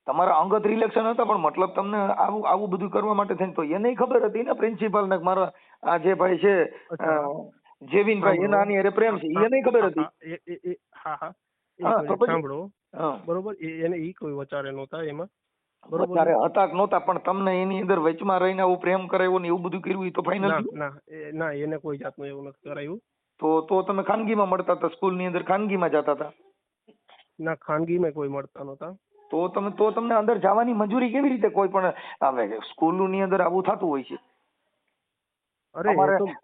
Speaker 1: તમારા અંગત રિલેશન હતા, પણ મતલબ તમને આવું બધું કરવા માટે થઈને તો એને ખબર હતી ને પ્રિન્સિપાલ ને મારા આ જે ભાઈ છે જેવિનભાઈ એના આની હારે પ્રેમ છે એને ખબર હતી.
Speaker 4: હા
Speaker 1: સાંભળો
Speaker 4: બરોબર, એને ઈ કોઈ વચારે નહોતા એમાં.
Speaker 1: બરોબર હતા કે નહોતા, પણ તમને એની અંદર વચમાં રહીને આવું પ્રેમ કરાવ્યો ને એવું બધું કર્યું તો ફાઇનલ
Speaker 4: ના એને કોઈ જાતનું એવું નથી કરાયું.
Speaker 1: તો તમે ખાનગીમાં મળતા હતા, સ્કૂલ ની અંદર ખાનગીમાં જતા હતા?
Speaker 4: ના, ખાનગીમાં કોઈ મળતા નહોતા.
Speaker 1: તો તમને અંદર જવાની મંજૂરી કેવી રીતે કોઈ પણ આવે? સ્કૂલ ની અંદર આવું થતું હોય છે.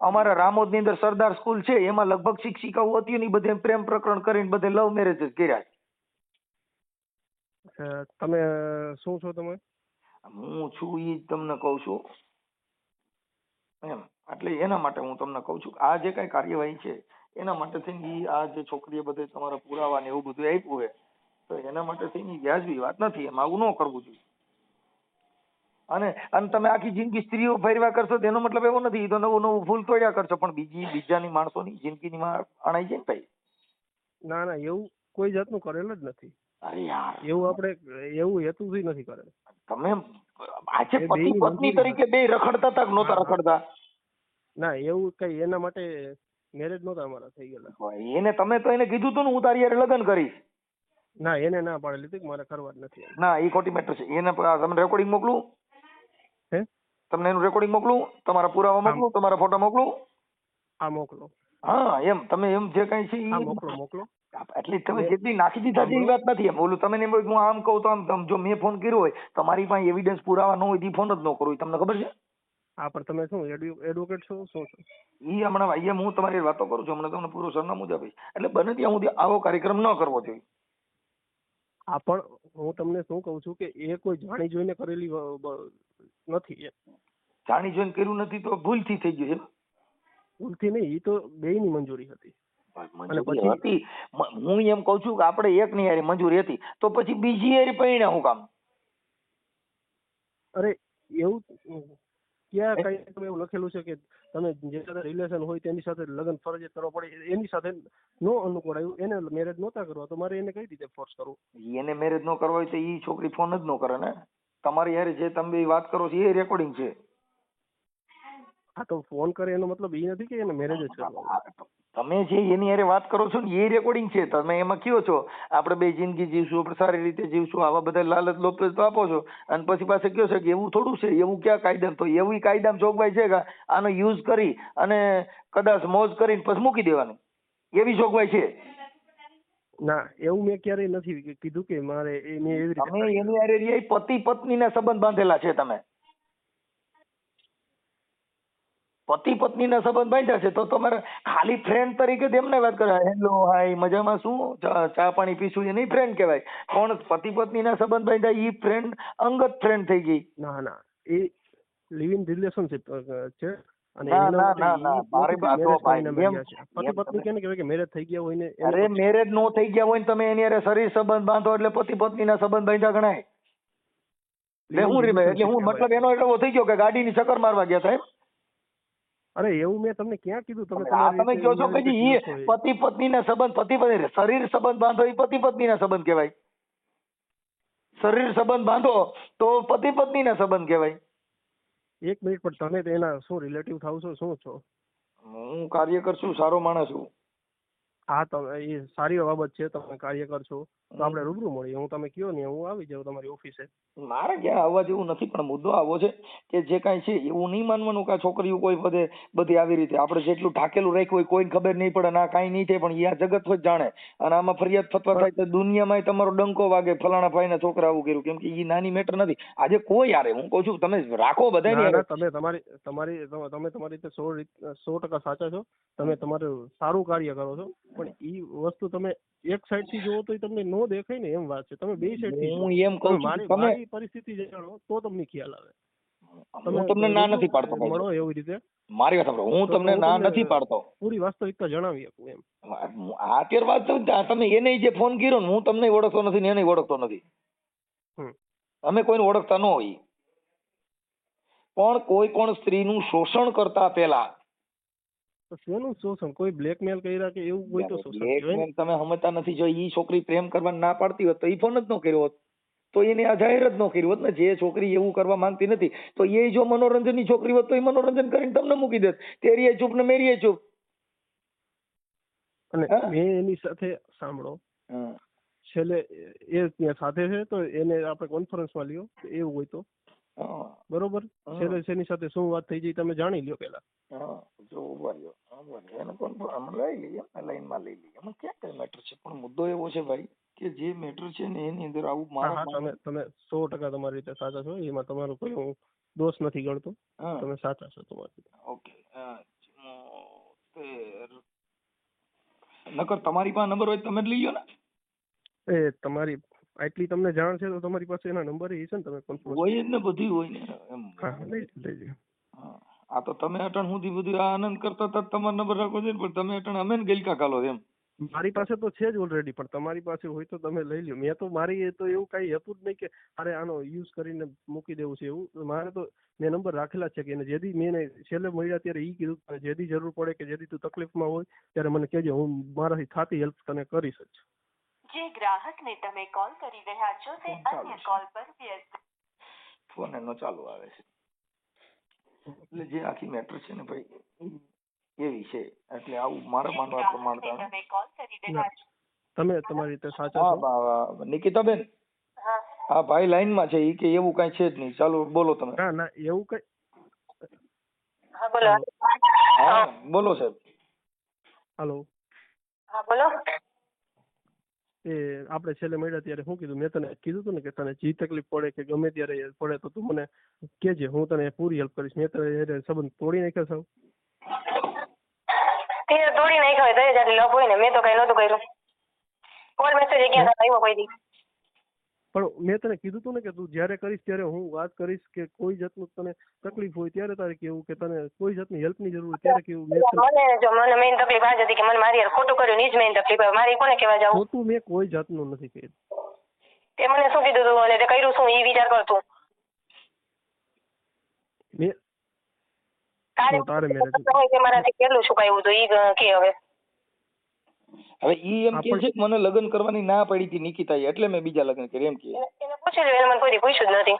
Speaker 1: અમારા રામોદ ની અંદર સરદાર સ્કૂલ છે, એમાં લગભગ શિક્ષિકાઓ હતી ને બધે પ્રેમ પ્રકરણ કરીને બધે લવ મેરેજ જ કર્યા.
Speaker 4: તમે શું છો? તમે?
Speaker 1: હું છું ઈ તમને કઉ છું એમ. એટલે એના માટે હું તમને કઉ છું આ જે કઈ કાર્યવાહી છે એના માટે થઈને આ જે છોકરીએ બધે તમારા પુરાવા ને એવું બધું આપ્યું હોય તો એના માટે થઈને વ્યાજબી વાત નથી, એમ આવું ન કરવું જોઈએ. અને તમે આખી જિંદગી સ્ત્રીઓ ફેરવા કરશો તેનો મતલબ એવો નથી, તો નવું ભૂલ તોડ્યા કરશો, પણ બીજાની માણસોની જિંદગીની માં અણાઈ જાય ને ભાઈ.
Speaker 4: ના એવું કોઈ જાતનું કરેલ જ નથી.
Speaker 1: અરે યાર
Speaker 4: એવું આપણે એવું હેતુથી નથી કરેલ.
Speaker 1: તમે આજે પતિ પત્ની તરીકે બે રખડતા હતા કે નહોતા રખડતા?
Speaker 4: ના એવું કઈ એના માટે મેરેજ નહોતા અમારા થઈ ગયેલા.
Speaker 1: એને તમે તો એને કીધું તું ને હું તારી હારે લગ્ન કરીશ.
Speaker 4: ના એને ના પાડેલી હતી કે મારે કરવા જ નથી.
Speaker 1: ના એ ખોટી મેટર છે. એને તમને રેકોર્ડિંગ મોકલું? તમને એનું રેકોર્ડિંગ મોકલું? તમારા પુરાવા મોકલું? તમારા ફોટા મોકલું?
Speaker 4: હા મોકલો.
Speaker 1: હા એમ તમે એમ જે કઈ છે
Speaker 4: મોકલો.
Speaker 1: એટલે તમે જેટલી નાખી દીધા છે એ વાત નથી. એમ ઓલું તમે હું આમ કહું તો આમ જો મેં ફોન કર્યો હોય તમારી પાસે એવિડન્સ પુરાવા ન હોય તો ફોન જ ન કરવો, તમને ખબર છે?
Speaker 4: હા પણ તમે શું એડવોકેટ છો? શું છો?
Speaker 1: ઈ હમણાં અહીંયા હું તમારી વાતો કરું છું, હમણાં તમને પૂરું સરનામું જ આપીશ. એટલે બને ત્યાં સુધી આવો કાર્યક્રમ ન કરવો જોઈએ.
Speaker 4: હા પણ હું તમને શું કહું છું કે એ કોઈ જાણી જોઈને કરેલી નથી.
Speaker 1: જાણી જોઈને કર્યું નથી તો ભૂલથી થઈ ગયું છે?
Speaker 4: ભૂલથી નહીં, એ તો બેયની મંજૂરી હતી.
Speaker 1: મંજૂરી હતી. હું એમ કઉ છું કે આપણે એક ની હારે મંજૂરી હતી તો પછી બીજી હારે પરિણ્યા હું કામ?
Speaker 4: અરે એવું ક્યાં કઈ એવું લખેલું છે કે તમે જે સાથે રિલેશન હોય તેની સાથે લગ્ન ફરજિયાત કરવા પડે? એની સાથે નો અનુકૂળ આવ્યું એને મેરેજ નહોતા કરવા તો મારે એને કઈ રીતે ફોર્સ કરવું?
Speaker 1: એને મેરેજ ન કરવા હોય તો ઈ છોકરી ફોન જ ન કરે ને. તમારી યાર જે તમે વાત કરો છો એ રેકોર્ડિંગ છે.
Speaker 4: હા તો ફોન કરે એનો મતલબ એ નથી કે એને મેરેજ જ કરવા.
Speaker 1: તમે જે એની હારે વાત કરો છો ને એ રેકોર્ડિંગ છે. તમે એમાં કયો છો આપણે બે જિંદગી જીવશું, આપણે સારી રીતે જીવશું, આવા બધા લાલચ લોપેચ તો આપો છો અને પછી પાસે કયો છે કે એવું થોડું છે, એવું ક્યાં કાયદા? તો એવી કાયદામાં જોગવાઈ છે કે આનો યુઝ કરી અને કદાચ મોજ કરીને પછી મૂકી દેવાનું, એવી જોગવાઈ છે?
Speaker 4: ના એવું મેં ક્યારેય નથી કીધું કે મારે મેં એવી રીતે.
Speaker 1: તમે એની હારે પતિ પત્નીના સંબંધ બાંધેલા છે, તમે પતિ પત્નીના સંબંધ બાંધ્યા છે તો તમારે ખાલી ફ્રેન્ડ તરીકે તેમને વાત કરે હેલો હાય મજામાં શું ચા પાણી પીશું એ નહીં ફ્રેન્ડ કહેવાય. પણ પતિ પત્નીના સંબંધ બાંધ્યા ઈ ફ્રેન્ડ અંગત ફ્રેન્ડ થઈ ગઈ.
Speaker 4: ના એ લિવ ઇન રિલેશનશિપ છે. અને પતિ પત્ની કેને કહેવાય કે મેરેજ થઈ ગયા હોય ને?
Speaker 1: અરે મેરેજ નો થઈ ગયા હોય ને તમે એની હારે શરીર સંબંધ બાંધો એટલે પતિ પત્નીના સંબંધ બાંધ્યા ગણાય. એટલે હું મતલબ એનો એવો થઈ ગયો કે ગાડીની ચક્કર મારવા ગયા હતા એમ?
Speaker 4: અરે એવું મેં તમને ક્યાં કીધું?
Speaker 1: તમે કહો છો કે પતિ પત્નીના સંબંધ, પતિ પત્ની શરીર સંબંધ બાંધો એ પતિ પત્નીના સંબંધ કહેવાય. શરીર સંબંધ બાંધો તો પતિ પત્નીના સંબંધ કહેવાય.
Speaker 4: એક મિનિટ, પણ તમે એના શું રિલેટિવ થાવ છો? શું છો?
Speaker 1: હું કાર્યકર છું, સારો માણસ છું.
Speaker 4: હા તો એ સારી બાબત છે, તમે કાર્યકર છો તો આપણે રૂબરૂ મળીએ. હું તમે કયો ને હું આવી જાઉં તમારી ઓફિસે. મારે
Speaker 1: ક્યાં આવવા જેવું નથી, પણ મુદ્દો આવો છે કે જે કાંઈ છે એવું નહીં માનવાનું કે આ છોકરીઓ કોઈ બધી આવી રીતે આપણે જેટલું ઢાકેલું રાખ્યું હોય કોઈને ખબર નહીં પડે, ના કાંઈ નહીં થાય, પણ એ આ જગત જ જાણે. અને આમાં ફરિયાદ ફતવા થાય તો દુનિયામાં તમારો ડંકો વાગે ફલાણા ભાઈના છોકરા આવું કર્યું, કેમ કે એ નાની મેટર નથી. આજે કોઈ યારે હું કહું છું તમે રાખો બધાને.
Speaker 4: તમે તમારી રીતે 100% સાચા છો. તમે તમારું સારું કાર્ય કરો છો, પણ એ વસ્તુ તમે એક સાઈડ થી જોવો તો તમને નો દેખાય ને એમ વાત છે. તમે બે સાઈડ થી
Speaker 1: હું એમ કહું છું કે તમે
Speaker 4: મારી પરિસ્થિતિ જાણો તો તમને ખ્યાલ આવે.
Speaker 1: હું તમને ના નથી પાડતો ભાઈ.
Speaker 4: મળો એવી રીતે
Speaker 1: મારી વાત સાંભળો, હું
Speaker 4: તો
Speaker 1: તમને
Speaker 4: હું
Speaker 1: ના
Speaker 4: તમને
Speaker 1: નથી પાડતો.
Speaker 4: પૂરી વાસ્તવિકતા જણાવી શકું એમ.
Speaker 1: આ અત્યારે વાત તો તમે એને જે ફોન કર્યો ને, હું તમને ઓળખતો નથી ને એને ઓળખતો નથી.
Speaker 4: હમ.
Speaker 1: અમે કોઈને ઓળખતા ન હોઈએ, પણ કોઈ પણ સ્ત્રીનું શોષણ કરતા પહેલા
Speaker 4: તો શેનું શોષણ? કોઈ બ્લેકમેલ કર્યા કે એવું હોય તો શોષણ કહેવાય ને.
Speaker 1: બ્લેકમેલ તમે સમજતા નથી. જો ઈ છોકરી પ્રેમ કરવા ના પાડતી હોત તો ઈ ફોન જ ન કર્યો હોત, તો એને આ જાહેર જ ન કર્યું હોત ને. જે છોકરી એવું કરવા માંગતી નથી તો એ જો મનોરંજનની છોકરી હોત તો એ મનોરંજન કરીને તમને મૂકી દેત. તેરી ચૂપ ને મેરી ચૂપ.
Speaker 4: અને મેં એની સાથે સાંભળો, છેલ્લે એ ત્યાં સાથે છે તો એને આપણે કોન્ફરન્સમાં લ્યો એવું હોય તો બરોબર. છેલ્લે એની સાથે શું વાત થઈ જાય તમે જાણી લ્યો પેલા.
Speaker 1: જો ઉભા રહ્યો એને પણ લઈ લઈએ, લાઈનમાં લઈ લઈએ. એમાં ક્યાં કઈ મેટર છે, પણ મુદ્દો એવો છે ભાઈ કે જે મેટર છે ને એની અંદર આવું
Speaker 4: તમે 100% તમારી રીતે સાચા છો, એમાં તમારો કોઈ હું દોષ નથી ગણતો. તમે સાચા છો તમારી રીતે.
Speaker 1: ઓકે. નકર તમારી પાસે નંબર હોય તમે જ લઈ લો ને.
Speaker 4: એ તમારી આટલી તમને જાણ છે તો તમારી પાસે એના નંબર છે ને, તમે કોન્ફરન્સ
Speaker 1: હોય જ ને, બધું હોય ને એમ.
Speaker 4: લઈ
Speaker 1: આ તો તમે અટણ સુધી બધું આનંદ કરતા હતા, તમારો નંબર રાખવો છે, પણ તમે અટણ અમે ગલકા કાલો એમ.
Speaker 4: મારી પાસે તો છે જ ઓલરેડી, પણ તમારી પાસે હોય તો તમે લઈ લો. મેં તો મારી તો એવું કઈ હતું જ નહીં કે અરે આનો યુઝ કરીને મૂકી દેવું છે એવું. મારે તો મેં નંબર રાખેલા છે કે જેથી મેં છેલ્લે મળ્યા ત્યારે ઈ કીધું જેથી જરૂર પડે કે જેથી તું તકલીફમાં હોય ત્યારે મને કહેજે, હું મારાથી થતી હેલ્પ તને કરીશ જ.
Speaker 5: જે ગ્રાહકને તમે કોલ કરી રહ્યા છો તે અન્ય કોલ પર વ્યસ્ત.
Speaker 1: ફોન એનો ચાલુ આવે છે. એટલે જે આખી મેટર છે ને ભાઈ એવી છે. એટલે આવું મારા માનવા પ્રમાણે
Speaker 5: તમે કોલ કરી રહ્યા છો.
Speaker 4: તમે તમારી રીતે સાચા છો.
Speaker 1: નિકિતાબેન, હા ભાઈ લાઈનમાં છે, ઈ કે એવું કઈ છે જ નહીં. ચાલો બોલો તમે.
Speaker 4: ના એવું કઈ.
Speaker 5: હા બોલો.
Speaker 1: હા બોલો સાહેબ.
Speaker 4: હાલો.
Speaker 5: હા બોલો.
Speaker 4: એ આપણે છેલ્લે મળ્યા ત્યારે શું કીધું? મેં તને કીધું હતું ને કે તને જે તકલીફ પડે કે ગમે ત્યારે પડે તો તું મને કહેજે, હું તને પૂરી હેલ્પ કરીશ. મેં તને સંબંધ તોડી નાખ્યો સાવ.
Speaker 5: તે તોડી નાખ્યો હોય તો જ આટલી લપ હોય ને. મેં તો કઈ નહોતું કર્યું. કોલ મેસેજ ક્યાં આવ્યો કોઈ દી?
Speaker 4: પણ મેં તને કીધું હતું ને કે તું જ્યારે કરીશ ત્યારે હું વાત કરીશ કે કોઈ જાતનું તને તકલીફ હોય ત્યારે તારે કેવું, કે તને કોઈ જાતની હેલ્પની જરૂર હોય ત્યારે કેવું.
Speaker 5: મને મેઇન તકલીફ આ જ હતી કે મને મારી યાર ખોટું કર્યું, ની જ મેઇન તકલીફ. મારી કોને કહેવા જાવ?
Speaker 4: ખોટું મેં કોઈ જાતનું નથી કર્યું.
Speaker 5: તે મને શું કીધું તું અને તે કર્યું શું એ વિચાર કર તું. તારે મારાથી કેટલું છુપાયું હતું ઈ કે હવે
Speaker 1: ઈ એમ કે છે કે મને લગ્ન કરવાની ના પડી હતી નિકિતાએ, એટલે મેં બીજા લગ્ન કર્યા એમ કે.
Speaker 5: એને પૂછી લો, એને મને કોઈ દી પૂછ્યું જ નથી.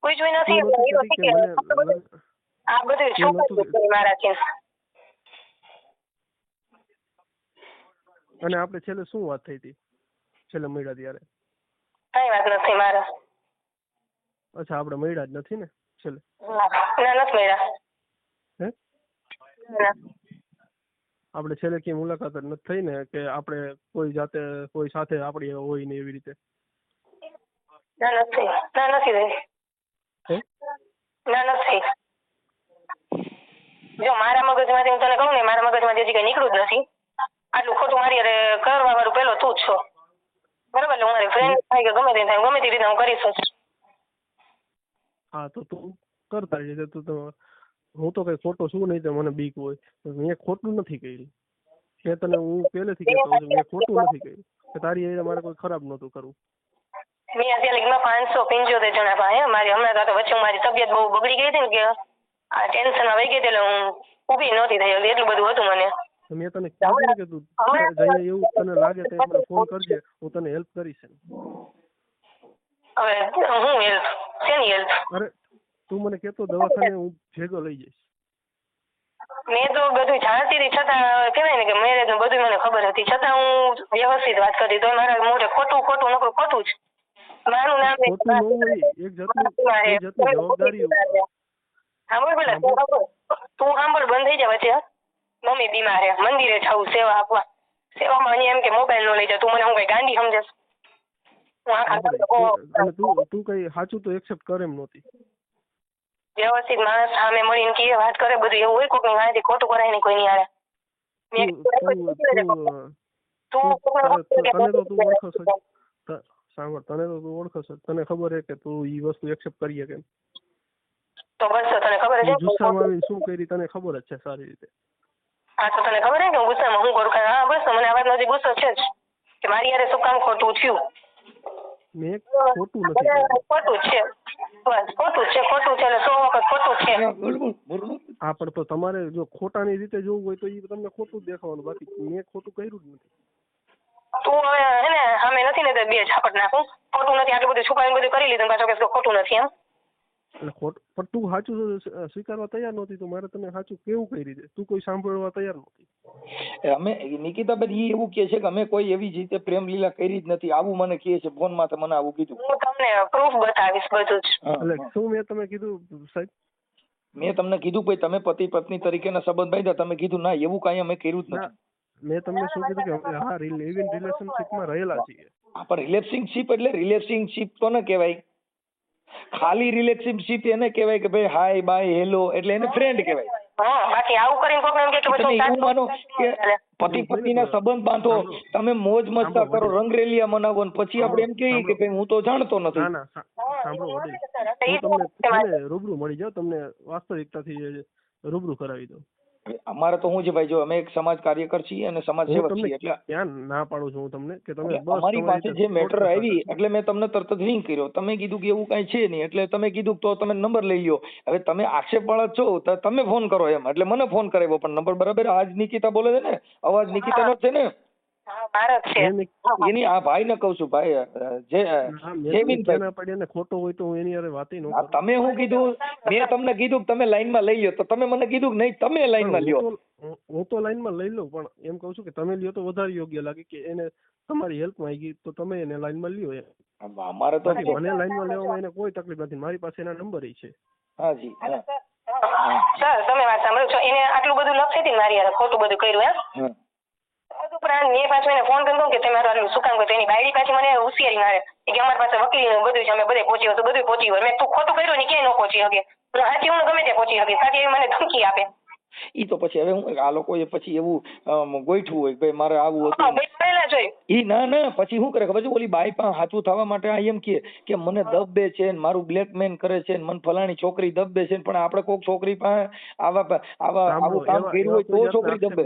Speaker 5: પૂછ્યું નથી. આ બધું છુપાયું મારાથી.
Speaker 4: અને આપણે છેલ્લે શું વાત થઈ હતી છેલ્લે મળ્યા ત્યારે?
Speaker 5: કઈ વાત નથી મારે.
Speaker 4: અચ્છા, આપણે મળ્યા જ નથી ને છેલ્લે?
Speaker 5: ના નથી મળ્યા.
Speaker 4: હે? આપણે છેલ્લે ક્યાંય મુલાકાત જ નથી થઈ ને કે આપણે કોઈ જાતે કોઈ સાથે આપણી હોય ને એવી રીતે?
Speaker 5: ના નથી થઈ. ના નથી. જો મારા મગજમાંથી હું તને કહું ને, મારા મગજમાંથી હજી કઈ નીકળ્યું જ નથી. આટલું ખોટું મારી અરે કરવા વાળું પેલો તું જ છો. બરાબર? એટલે હું મારી ફ્રેન્ડ થાય કે ગમે તે થાય, ગમે તે રીતે હું કરીશ જ.
Speaker 4: હા તો તું કરતા છે તું તો. હું તો કઈ ખોટો શું નહીં તો મને બીક હોય. મેં ખોટું નથી કર્યું. મેં તને હું પહેલેથી કહેતો છું મેં ખોટું નથી કર્યું કે તારી એ મારે કોઈ ખરાબ નહોતું કરવું.
Speaker 5: મેં અત્યારે 575 જણા પાસે મારી હમણાં તો વચ્ચે મારી તબિયત બહુ બગડી ગઈ હતી ને કે આ ટેન્શનમાં વહી ગઈ એટલે હું ઊભી નહોતી થઈ એટલું બધું હતું મને.
Speaker 4: મેં તને કીધું ને કે તું જઈને એવું તને લાગે તો મને ફોન કરજે, હું તને હેલ્પ કરીશ.
Speaker 5: હવે હું હેલ્પ? શેની હેલ્પ?
Speaker 4: અરે તું મને કહેતો દવાખાને હું ભેગો લઈ જઈશ.
Speaker 5: મેં તો બધું જાણતી હતી છતાં કહેવાય ને કે મેરેજ નું બધું મને ખબર હતી છતાં હું વ્યવસ્થિત વાત કરતી તો મારા મોઢે ખોટું નકરું ખોટું જ. મારું નામ
Speaker 4: ખોટું ન હોય, એક જાતની જવાબદારી.
Speaker 5: સાંભળ પેલા તું સાંભળ, બંધ થઈ જા વચ્ચે. મમ્મી બીમાર છે, મંદિરે જાવું સેવા આપવા. સેવામાં અહીંયા એમ કે મોબાઈલ નો લઈ જા. તું મને હું કઈ ગાંડી સમજસ?
Speaker 4: તું કઈ સાચું તો એક્સેપ્ટ કરે એમ નહોતી.
Speaker 5: વ્યવસ્થિત માણસ સામે મળીને કે વાત કરે બધું એવું હોય કોઈની વાંચી ખોટું કરાય નહીં કોઈની હારે. તું
Speaker 4: તને તો તું ઓળખો છો સાંભળ, તને તો તું ઓળખો છો, તને ખબર છે કે તું ઈ વસ્તુ એક્સેપ્ટ કરીએ કેમ?
Speaker 5: તો બસ તને ખબર છે
Speaker 4: ગુસ્સામાં આવીને શું કરી તને ખબર જ છે સારી રીતે.
Speaker 5: હા તો તને ખબર છે કે હું ગુસ્સામાં હું કરું? હા બસ મને આ વાતનો હજી ગુસ્સો છે જ કે મારી યારે શું કામ ખોટું થયું.
Speaker 4: મેં ખોટું નથી કર્યું.
Speaker 5: ખોટું છે, બસ ખોટું છે એટલે 100 વખત ખોટું છે.
Speaker 4: હા પણ તો તમારે જો ખોટાની રીતે જોવું હોય તો ઈ તમને ખોટું જ દેખાવાનું, બાકી મેં ખોટું કર્યું જ નથી.
Speaker 5: તું હવે હે ને સામે નથી ને તો બે ઝાપટ નાખું. ખોટું નથી આટલું બધું છુપાવીને બધું કરી લીધું પાછો કે ખોટું નથી એમ.
Speaker 4: એટલે પણ તું સાચું સ્વીકારવા તૈયાર નહોતી તો મારે તને સાચું કેવું કઈ રીતે? તું કોઈ સાંભળવા તૈયાર નહોતી.
Speaker 1: અમે નિકિતાબેન ઈ એવું કહે છે કે અમે કોઈ એવી જ રીતે પ્રેમ લીલા કરી જ નથી, આવું મને કહે છે ફોન માં, મને આવું કીધું.
Speaker 5: હું તમને પ્રૂફ બતાવીશ બધું જ.
Speaker 4: એટલે શું મેં તમે કીધું સાહેબ?
Speaker 1: મેં તમને કીધું ભાઈ તમે પતિ પત્ની તરીકેના સંબંધ બાંધ્યા, તમે કીધું ના એવું કાંઈ અમે કર્યું જ નથી.
Speaker 4: મેં તમને શું કીધું કે અમે હા લિવ ઇન રિલેશનશિપમાં રહેલા છીએ.
Speaker 1: પણ રિલેશનશિપ એટલે રિલેશનશિપ તો ન કહેવાય, ખાલી રિલેશનશિપ એને કહેવાય કે ભાઈ હાય બાય હેલો એટલે એને ફ્રેન્ડ કહેવાય.
Speaker 5: હા બાકી આવું કરીને કોક એમ કે
Speaker 1: તમે એવું માનો કે પતિ પત્નીના સંબંધ બાંધો, તમે મોજ મસ્તા કરો, રંગરેલિયા મનાવો ને પછી આપણે એમ કહીએ કે ભાઈ હું તો જાણતો નથી.
Speaker 4: ના ના સાંભળો વડીલ, હું તમને રૂબરૂ મળી જાઉં, તમને વાસ્તવિકતાથી રૂબરૂ કરાવી દઉં.
Speaker 1: અમારે તો શું છે ભાઈ, જો અમે એક સમાજ કાર્યકર છીએ અને સમાજ સેવક છીએ એટલે
Speaker 4: ત્યાં ના પાડું છું હું તમને કે તમે
Speaker 1: અમારી પાસે જે મેટર આવી એટલે મેં તમને તરત જ રિંગ કર્યો. તમે કીધું કે એવું કઈ છે નહીં એટલે તમે કીધું તો તમે નંબર લઈ લ્યો. હવે તમે આક્ષેપ વાળા છો તો તમે ફોન કરો એમ એટલે મને ફોન કરાવ્યો, પણ નંબર બરાબર આજ નિકિતા બોલે છે ને, અવાજ નિકિતાનો જ છે ને? એની આ ભાઈ ને કઉ છું ભાઈ
Speaker 4: જેવીનભાઈ ખોટો હોય તો હું એની હારે વાત ન કરું.
Speaker 1: તમે શું કીધું? મેં તમને કીધું કે તમે લાઈન માં લઈ લ્યો તો તમે મને કીધું કે નહીં તમે લાઈન માં લ્યો.
Speaker 4: હું તો લાઈન માં લઈ લઉં પણ એમ કઉ છું કે તમે લ્યો તો વધારે યોગ્ય લાગે કે એને તમારી હેલ્પ માંગી તો તમે એને લાઈન માં લ્યો એમ.
Speaker 1: અમારે તો
Speaker 4: મને લાઈન માં લેવામાં એને કોઈ તકલીફ નથી, મારી પાસે એના નંબર છે.
Speaker 1: હાજી
Speaker 5: સર તમે વાત સાંભળો છો, એને આટલું બધું લખી હતી મારી યાર ખોટું બધું કર્યું એમ. ઉપરાંત મેં પાછું એને ફોન કર્યો કે તમે આટલું શું કામ કર્યું? એની બાયડી પાછી મને હોશિયારી મારે કે અમારી પાસે વકીલ બધું છે, અમે બધે પહોંચી તો બધું પહોંચી હોય. મેં તું ખોટું કર્યું ને ક્યાંય ન પહોંચી શકે, સાચી હું ગમે તે પહોંચી શકે, સાચી એવી મને ધમકી આપે.
Speaker 1: ઈ તો પછી હવે હું આ લોકોએ પછી એવું ગોઠવું હોય ભાઈ મારે આવું હતું ઈ ના પછી શું કરે ખબર છે, ઓલી બાઈ પાસે સાચું થવા માટે આ એમ કે મને દબે છે ને મારું બ્લેકમેલ કરે છે ને મને ફલાણી છોકરી દબે છે, પણ આપણે કોઈક છોકરી પાસે આવું કામ કર્યું હોય તો છોકરી દબે.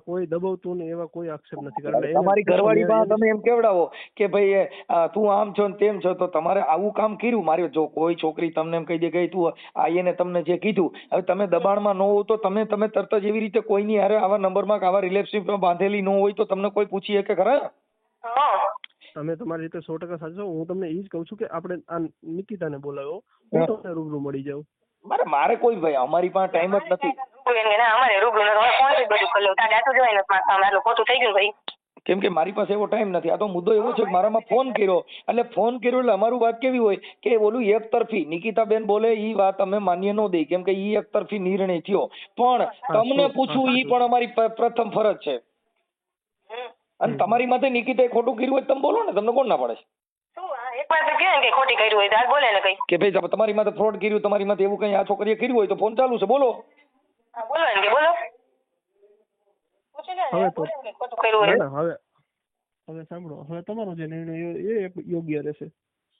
Speaker 4: કોઈ દબાવતું ને એવા કોઈ આક્ષેપ નથી કરેલા.
Speaker 1: તમારી ઘરવાળી પાસે તમે એમ કેવડાવો કે ભાઈ તું આમ છો ને તેમ છો તો તમારે આવું કામ કર્યું. મારે જો કોઈ છોકરી તમને એમ કહી દે કે તું આ એને તમને જે કીધું, હવે તમે દબાણમાં ન હો તો તમે તરત જ એવી રીતે કોઈની હારે આવા નંબરમાં આવા રિલેશનશિપમાં બાંધેલી ન હોય તો તમને કોઈ પૂછી શકે ખરા?
Speaker 4: તમે તમારી રીતે 100% સાચો. હું તમને એ જ કહું છું કે આપણે આ નિકિતાને બોલાવ્યો, હું તમને રૂબરૂ મળી જાઉં.
Speaker 1: મારે કોઈ ભાઈ અમારી પાસે ટાઈમ જ નથી.
Speaker 5: અમારે રૂબરૂ ફોન થી બધું કરી લઉં, તારે જોઈને આટલું ખોટું થઈ ગયું ભાઈ.
Speaker 1: કેમ કે મારી પાસે એવો ટાઈમ નથી. આ તો મુદ્દો એવો છે કે મારામાં ફોન કર્યો એટલે અમારું વાત કેવી હોય કે ઓલું એક તરફી નિકિતાબેન બોલે ઈ વાત અમે માન્ય ન દઈ, કેમ કે ઈ એક તરફી નિર્ણય થયો. પણ તમને પૂછવું ઈ પણ અમારી પ્રથમ ફરજ છે. અને તમારી માથે નિકિતાએ ખોટું કર્યું હોય તમે બોલો ને, તમને કોણ ના પાડે છે?
Speaker 5: એક વાર તો કહે કે ખોટી કર્યું હોય તો બોલે ને કઈ
Speaker 1: કે ભાઈ તમારી માથે ફ્રોડ કર્યું, તમારી માથે એવું કઈ આ છોકરીએ કર્યું હોય તો ફોન ચાલુ છે, બોલો.
Speaker 5: બોલો ને કે બોલો.
Speaker 4: હવે સાંભળો, હવે તમારો જે નિર્ણય એ યોગ્ય રહેશે.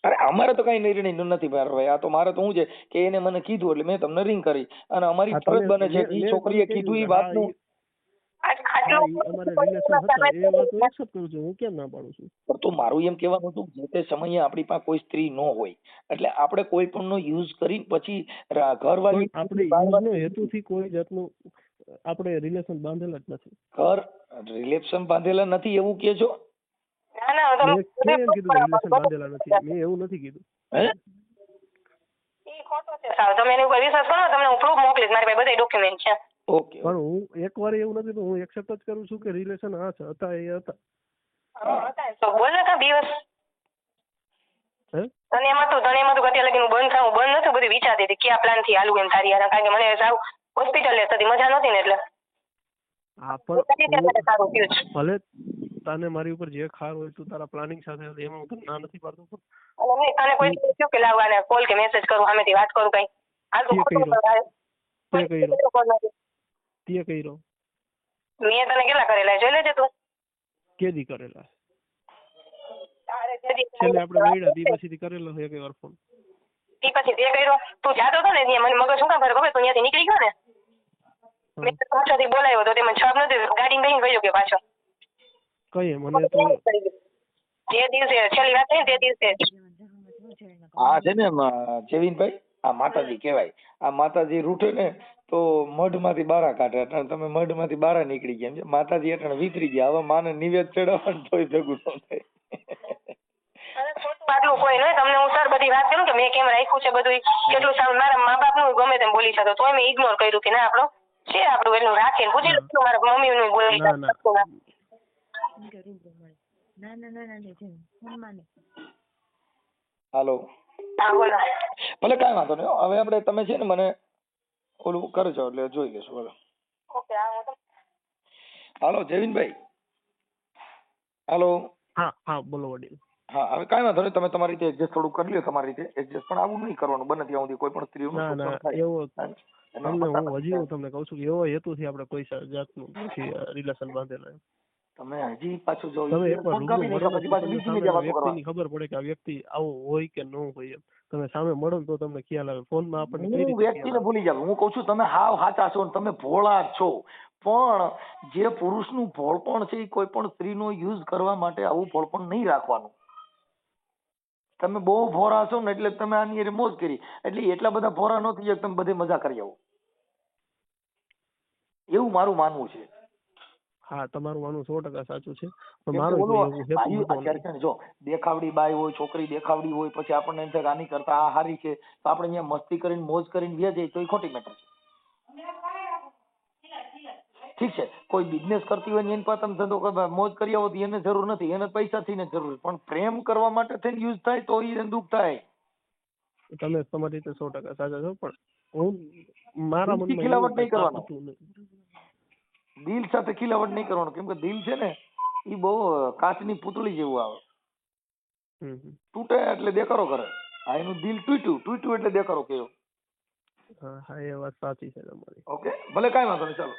Speaker 1: અરે અમારે તો કઈ નિર્ણય નથી ભાઈ. આ તો મારે તો શું છે કે એને મને કીધું એટલે મેં તમને રિંગ કરી અને અમારી ફરજ બને છે એ છોકરીએ કીધું એ વાતનું
Speaker 4: અમારે રિલેશન હતા એ વાત હું એક્સેપ્ટ કરું છું, હું કેમ ના પાડું છું.
Speaker 1: તો મારું એમ કહેવાનું હતું જે તે સમયે આપણી પાસે કોઈ સ્ત્રી ન હોય એટલે આપણે કોઈ પણ નો યુઝ કરી પછી ઘરવાળી
Speaker 4: આપણે યુઝનો હેતુથી કોઈ જાતનું આપણે રિલેશન બાંધેલા જ નથી.
Speaker 1: ઘર રિલેશન બાંધેલા નથી એવું કહે છો?
Speaker 4: મેં કેમ કીધું રિલેશન બાંધેલા નથી? મેં એવું નથી કીધું.
Speaker 5: તમે એની ઉપર વિશ્વાસ કરો, તમને હું પ્રૂફ મોકલીશ, મારી પાસે બધા ડોક્યુમેન્ટ છે.
Speaker 1: ઓકે
Speaker 4: પણ હું એકવાર એવું નથી, હું એક્સેપ્ટ જ કરું છું કે રિલેશન હા છે, હતા એ હતા.
Speaker 5: તો બોલ ને કા દિવસ તને એમાં તું અત્યારે લગી બંધ થાવું બંધ નતું, બધું વિચારતી હતી કયા પ્લાન થી હાલવું એમ તારી યાર, કારણ કે મને સાવ હોસ્પિટલ થતી મજા નથી ને એટલે.
Speaker 4: હા પણ ભલે તને મારી ઉપર જે ખાર હોય તું તારા પ્લાનિંગ સાથે એમાં હું તને ના નથી પાડતો.
Speaker 5: તને કોઈ કહ્યું કે લાવવાને કોલ કે મેસેજ કરું સામેથી વાત કરું કઈ? હાલ તો
Speaker 4: તે કર્યો
Speaker 5: મેં તને કેટલા કરેલા જોઈ લેજે તું.
Speaker 4: કેદી કરેલા
Speaker 5: તારે જે દી
Speaker 4: છેલ્લે આપણે મળ્યા તે પછીથી કરેલો છે એક વાર ફોન?
Speaker 5: ઈ પછી તે કર્યો તું જાતો હતો ને ત્યાં મને મગજ શું કામ ખબર તું ત્યાંથી નીકળી ગયો ને મેં પાછળથી બોલાવ્યો તો તે મને છાપ નથી ગાડી બેહીને ગયો કે પાછો
Speaker 4: કઈ મને તો
Speaker 5: જે દિવસે છેલ્લી વાત થઈ ને તે દિવસે
Speaker 1: આ છે ને જયવીનભાઈ આ માતાજી કહેવાય. આ માતાજી રૂઠે ને તો મઢ માંથી બારા કાઢે એટલે તમે મઢ માંથી બારા નીકળી ગયા. એમ માતાજી એટલે વિતરી ગયા. હવે માને નિવેદ ચડાવવાનું તોય ભેગું ન થાય.
Speaker 5: આટલું કોઈ નહીં તમને હું સર બધી વાત કરું કે મેં કેમ રાખ્યું છે બધું કેટલું સારું મારા મા બાપ નું ગમે તેમ બોલી શકો તોય મેં ઇગ્નોર કર્યું કે ના આપણો છે આપણું એટલું રાખીને પૂછી લીધું મારા મમ્મી નું બોલી
Speaker 1: હાલો
Speaker 5: હા બોલો
Speaker 1: ભલે કાંઈ વાંધો નહીં. હવે આપણે તમે છે ને મને ઓલું કરજો એટલે જોઈ લેશું. બોલો
Speaker 5: ઓકે હા
Speaker 1: હાલો જયવીનભાઈ. હાલો
Speaker 4: હા હા બોલો વડીલ.
Speaker 1: હા હવે કાંઈ વાંધો નહીં. તમે તમારી રીતે એડજસ્ટ થોડું કરી લો. તમારી રીતે એડજસ્ટ પણ આવું નહીં કરવાનું બને ત્યાં સુધી કોઈ પણ સ્ત્રીનું
Speaker 4: ના ના
Speaker 1: શોષણ થાય.
Speaker 4: એવો તમને હું હજી હું તમને કહું છું કે એવો હેતુથી આપણે કોઈ જાતનું નથી રિલેશન બાંધેલા.
Speaker 1: તમે હજી પાછું જો
Speaker 4: તમે એકવાર
Speaker 1: ફોન કાપી
Speaker 4: રૂબરૂ
Speaker 1: નાખ્યા
Speaker 4: મળો
Speaker 1: પછી પાછી બીજી જગ્યાએ વાતો
Speaker 4: વ્યક્તિની
Speaker 1: કરવાની.
Speaker 4: ખબર પડે કે આ વ્યક્તિ આવો હોય કે ન હોય એમ. તમે સામે મળો ને તો તમને ખ્યાલ આવે. ફોનમાં આપણને કઈ
Speaker 1: હું
Speaker 4: રીતે
Speaker 1: વ્યક્તિને ભૂલી જાવ. હું કઉ છું તમે હાવ સાચા છો ને તમે ભોળા જ છો. પણ જે પુરુષનું ભોળપણ છે એ કોઈ પણ સ્ત્રીનો યુઝ કરવા માટે આવું ભોળપણ નહીં રાખવાનું. તમે બહુ ભોળા છો ને એટલે તમે આની હારે મોજ કરી એટલે એટલા બધા ભોળા ન થઈ જાય તમે બધે મજા કરી આવો એવું મારું માનવું છે.
Speaker 4: હા તમારું માનવું 100% સાચું છે.
Speaker 1: કેમ કે
Speaker 4: મારું
Speaker 1: ઓલો
Speaker 4: એવું હેતુ
Speaker 1: ભાઈ
Speaker 4: હતો
Speaker 1: અત્યારે છે ને જો દેખાવડી બાઈ હોય છોકરી દેખાવડી હોય પછી આપણને એમ થાય કે આની કરતા આ હારી છે તો આપણે અહીંયા મસ્તી કરીને મોજ કરીને વ્યા જઈએ તો એ ખોટી મેટર છે. ઠીક છે કોઈ બિઝનેસ કરતી હોય ને એની પાસે તમે ધંધો કરવા મોજ કરી આવો તો એને જરૂર નથી. એને પૈસાથી ને જરૂર પણ પ્રેમ કરવા માટે થઈને યુઝ થાય તો એને દુઃખ થાય.
Speaker 4: તમે તમારી રીતે 100% સાચા છો પણ હું મારા
Speaker 1: દિલથી
Speaker 4: મનમાં
Speaker 1: ખિલાવટ
Speaker 4: એવું
Speaker 1: નહીં કરવાનો.
Speaker 4: હતું નહીં.
Speaker 1: દિલ સાથે ખિલાવટ નહીં કરવાનું કેમ કે દિલ છે ને એ બહુ કાચની પૂતળી જેવું આવે. તૂટે એટલે દેખાડો કરે. આ એનું દિલ તૂટ્યું એટલે દેખાડો કેવો.
Speaker 4: હા હા એ વાત સાચી છે તમારી.
Speaker 1: ઓકે ભલે કાંઈ વાંધો નહીં ચાલો.